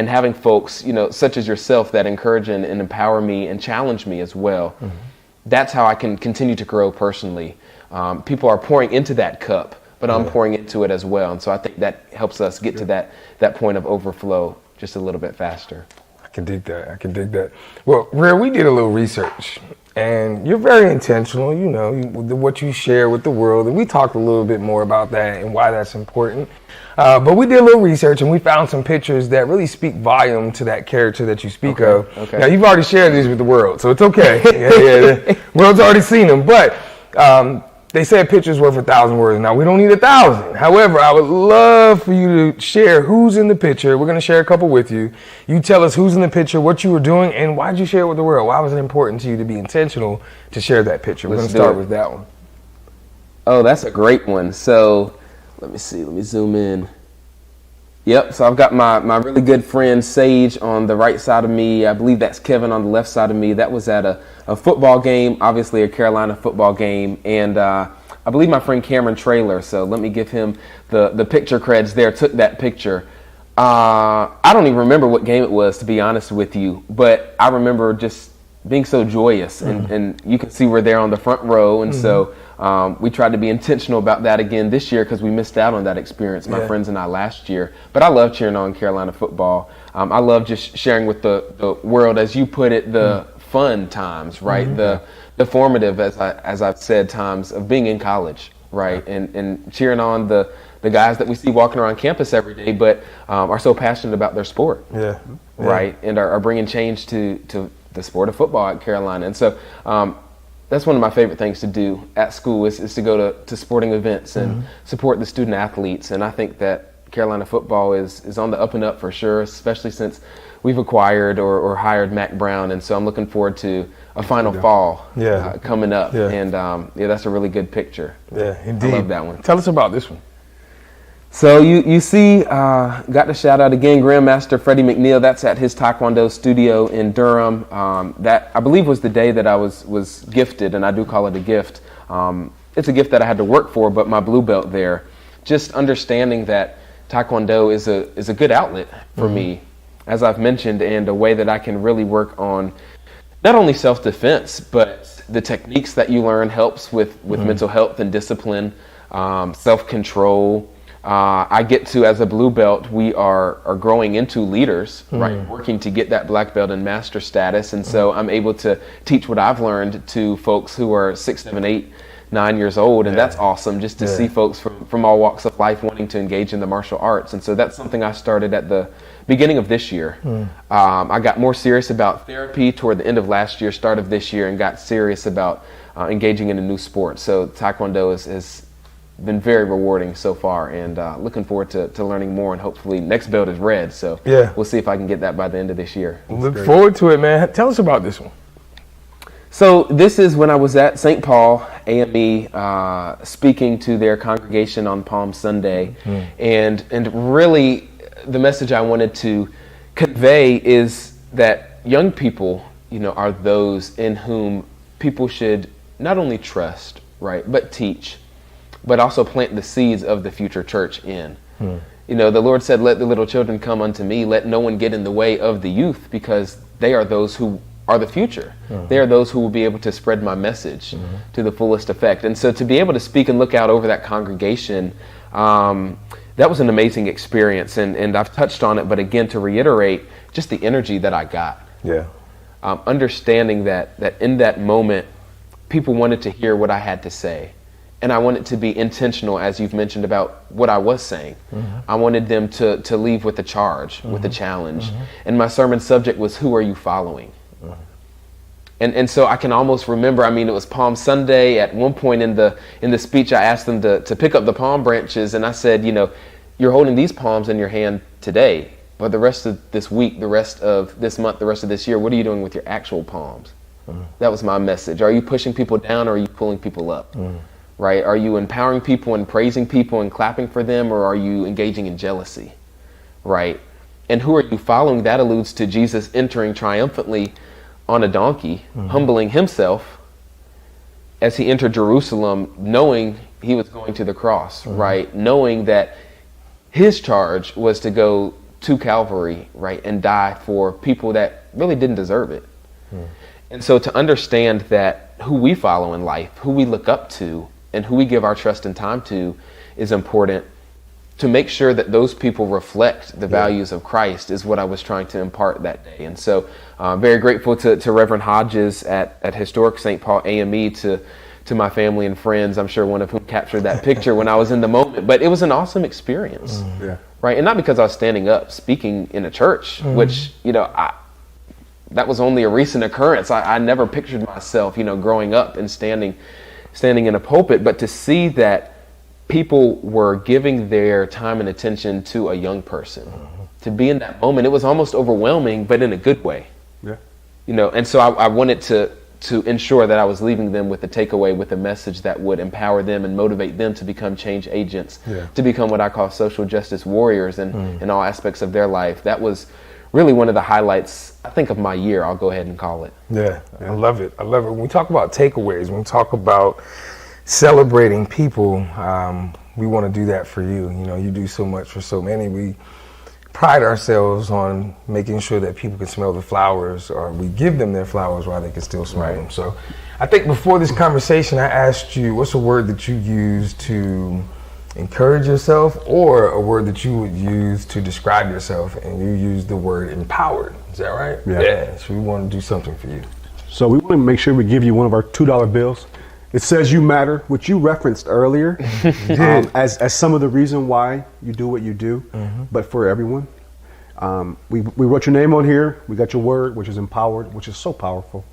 having folks, such as yourself that encourage and empower me and challenge me as well, that's how I can continue to grow personally. People are pouring into that cup, but I'm pouring into it as well. And so I think that helps us get to that point of overflow just a little bit faster. I can dig that. Well, Greear, we did a little research, and you're very intentional, you know, with what you share with the world. And we talked a little bit more about that and why that's important. But we did a little research, and we found some pictures that really speak volume to that character that you speak of. Okay. Now, you've already shared these with the world, so it's okay. The world's already seen them. But they said pictures worth 1,000 words. Now, we don't need 1,000. However, I would love for you to share who's in the picture. We're going to share a couple with you. You tell us who's in the picture, what you were doing, and why did you share it with the world? Why was it important to you to be intentional to share that picture? We're going to start with that one. Oh, that's a great one. So let me see. Let me zoom in. Yep, so I've got my really good friend Sage on the right side of me. I believe that's Kevin on the left side of me. That was at a football game, obviously a Carolina football game. And I believe my friend Cameron Traylor, so let me give him the picture creds there, took that picture. I don't even remember what game it was, to be honest with you. But I remember just being so joyous. And you can see we're there on the front row. And so we tried to be intentional about that again this year because we missed out on that experience, my friends and I, last year. But I love cheering on Carolina football. I love just sharing with the world, as you put it, the fun times, right? The formative, as I've said, times of being in college, right? And cheering on the guys that we see walking around campus every day, but are so passionate about their sport, right? And are bringing change to the sport of football at Carolina. And so that's one of my favorite things to do at school is to go to sporting events and support the student athletes. And I think that Carolina football is on the up and up for sure, especially since we've acquired or hired Mac Brown. And so I'm looking forward to a Final Fall coming up. And that's a really good picture. Yeah, indeed. I love that one. Tell us about this one. So you see, got to shout out again, Grandmaster Freddie McNeil. That's at his Taekwondo studio in Durham. That, I believe, was the day that I was gifted, and I do call it a gift. It's a gift that I had to work for, but my blue belt there. Just understanding that Taekwondo is a good outlet for me, as I've mentioned, and a way that I can really work on not only self-defense, but the techniques that you learn helps with mental health and discipline, self-control. I get to, as a blue belt, we are growing into leaders, right? Working to get that black belt and master status. And so I'm able to teach what I've learned to folks who are 6, 7, 8, 9 years old. And that's awesome just to see folks from all walks of life wanting to engage in the martial arts. And so that's something I started at the beginning of this year. I got more serious about therapy toward the end of last year, start of this year, and got serious about engaging in a new sport. So Taekwondo is been very rewarding so far, and looking forward to learning more, and hopefully next belt is red, so we'll see if I can get that by the end of this year. Look forward to it, man. Tell us about this one. So this is when I was at St. Paul AME speaking to their congregation on Palm Sunday, and really the message I wanted to convey is that young people, are those in whom people should not only trust, right, but teach, but also plant the seeds of the future church in. The Lord said, "Let the little children come unto me. Let no one get in the way of the youth, because they are those who are the future. They are those who will be able to spread my message to the fullest effect." And so to be able to speak and look out over that congregation, that was an amazing experience. And I've touched on it, but again, to reiterate, just the energy that I got. Understanding that in that moment, people wanted to hear what I had to say. And I wanted to be intentional, as you've mentioned, about what I was saying. I wanted them to leave with a charge, with a challenge. And my sermon subject was, who are you following? And so I can almost remember, it was Palm Sunday. At one point in the speech, I asked them to pick up the palm branches. And I said, you're holding these palms in your hand today. But the rest of this week, the rest of this month, the rest of this year, what are you doing with your actual palms? That was my message. Are you pushing people down, or are you pulling people up? Right? Are you empowering people and praising people and clapping for them, or are you engaging in jealousy? Right? And who are you following? That alludes to Jesus entering triumphantly on a donkey, humbling himself as he entered Jerusalem, knowing he was going to the cross, right? Knowing that his charge was to go to Calvary, right, and die for people that really didn't deserve it. And so to understand that who we follow in life, who we look up to, and who we give our trust and time to is important. To make sure that those people reflect the values of Christ is what I was trying to impart that day. And so very grateful to Reverend Hodges at Historic St. Paul AME, to my family and friends, I'm sure one of whom captured that picture when I was in the moment. But it was an awesome experience, right? And not because I was standing up speaking in a church, which, that was only a recent occurrence. I never pictured myself, growing up and standing in a pulpit, but to see that people were giving their time and attention to a young person, to be in that moment, it was almost overwhelming, but in a good way. Yeah. And so I wanted to ensure that I was leaving them with a takeaway, with a message that would empower them and motivate them to become change agents, to become what I call social justice warriors in all aspects of their life. That was really one of the highlights, I think, of my year. I'll go ahead and call it. Yeah, I love it. When we talk about takeaways, when we talk about celebrating people, we want to do that for you. You do so much for so many. We pride ourselves on making sure that people can smell the flowers, or we give them their flowers while they can still smell them. So I think before this conversation, I asked you, what's a word that you use to encourage yourself, or a word that you would use to describe yourself, and you used the word empowered. Is that right? Yeah. So we want to do something for you. So we want to make sure we give you one of our $2 bills. It says you matter, which you referenced earlier, as some of the reason why you do what you do, but for everyone. We wrote your name on here. We got your word, which is empowered, which is so powerful.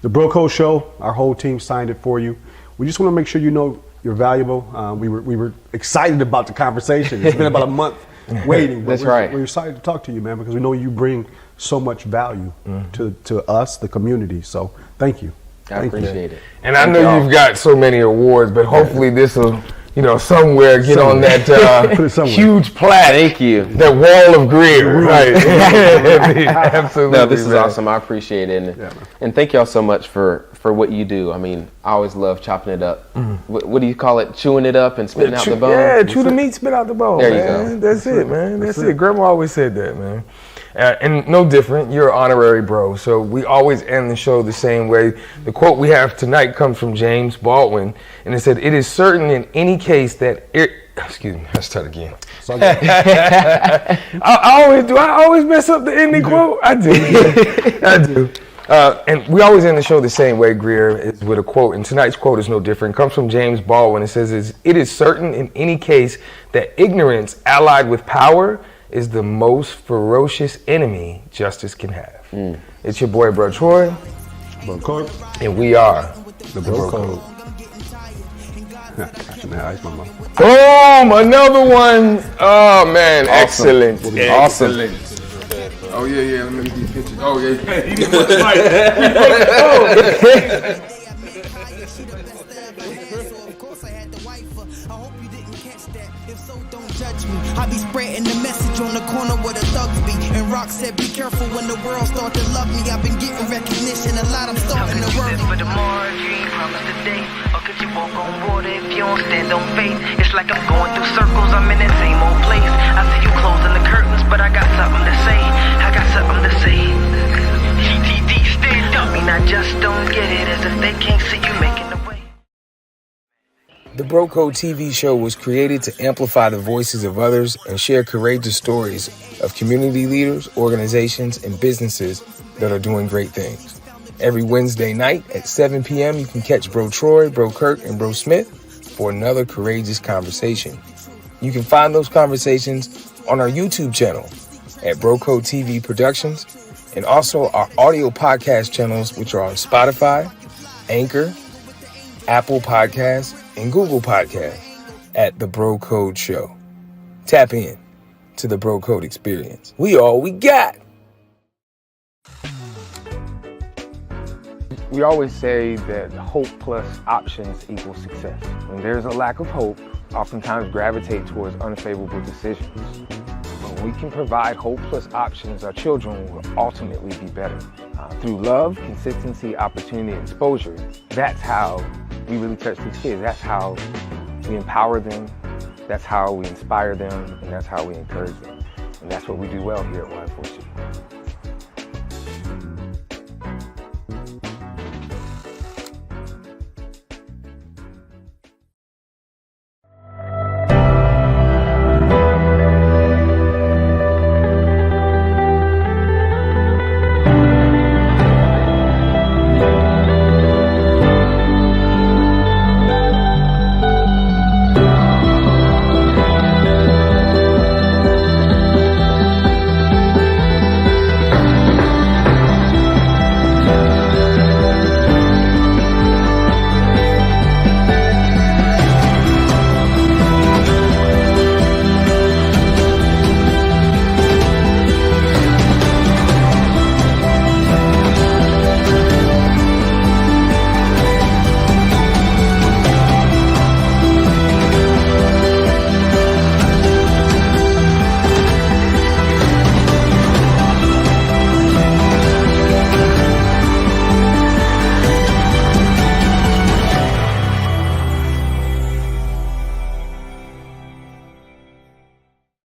The Bro Code Show, our whole team signed it for you. We just want to make sure you know you're valuable. We were excited about the conversation. It's been about a month waiting. But we're excited to talk to you, man, because we know you bring so much value to us, the community. So thank you. I appreciate it. And I know you've got so many awards, but hopefully this will, somewhere get on that huge plaque. Thank you. That wall of Greear, right? Absolutely. No, this is awesome. I appreciate it. And thank y'all so much for what you do. I mean, I always love chopping it up. What do you call it? Chewing it up and spitting out the bone? Yeah, chew the meat, spit out the bone. There you go. That's it, man. That's it. Grandma always said that, man. And no different, you're an honorary bro, so we always end the show the same way. The quote we have tonight comes from James Baldwin, and it said, "It is certain in any case that excuse me, let's start again. I always mess up the ending quote? I do. And we always end the show the same way, Greear, is with a quote, and tonight's quote is no different. It comes from James Baldwin. It says, "It is certain in any case that ignorance allied with power is the most ferocious enemy justice can have." It's your boy, Bro Troy. Bro Code. And we are the Bro Code. Boom! Another one. Oh, man. Awesome. Excellent. Awesome. Oh, yeah. Let me get these pictures. Oh, yeah. I be spreading the message on the corner where the thugs be. And Rock said, be careful when the world start to love me. I've been getting recognition, a lot I'm starting to work. For tomorrow, you ain't promised today. Or could you walk on water if you don't stand on faith? It's like I'm going through circles, I'm in that same old place. I see you closing the curtains, but I got something to say. Stand up, and I just don't get it, as if they can't see you making the way. The Bro Code TV show was created to amplify the voices of others and share courageous stories of community leaders, organizations, and businesses that are doing great things. Every Wednesday night at 7 p.m., you can catch Bro Troy, Bro Kirk, and Bro Smith for another courageous conversation. You can find those conversations on our YouTube channel at Bro Code TV Productions, and also our audio podcast channels, which are on Spotify, Anchor, Apple Podcasts, and Google Podcasts at The Bro Code Show. Tap in to the Bro Code experience. We all we got. We always say that hope plus options equals success. When there's a lack of hope, oftentimes gravitate towards unfavorable decisions. When we can provide hope plus options, our children will ultimately be better. Through love, consistency, opportunity, and exposure, that's how we really touch these kids. That's how we empower them. That's how we inspire them. And that's how we encourage them. And that's what we do well here at Y4C.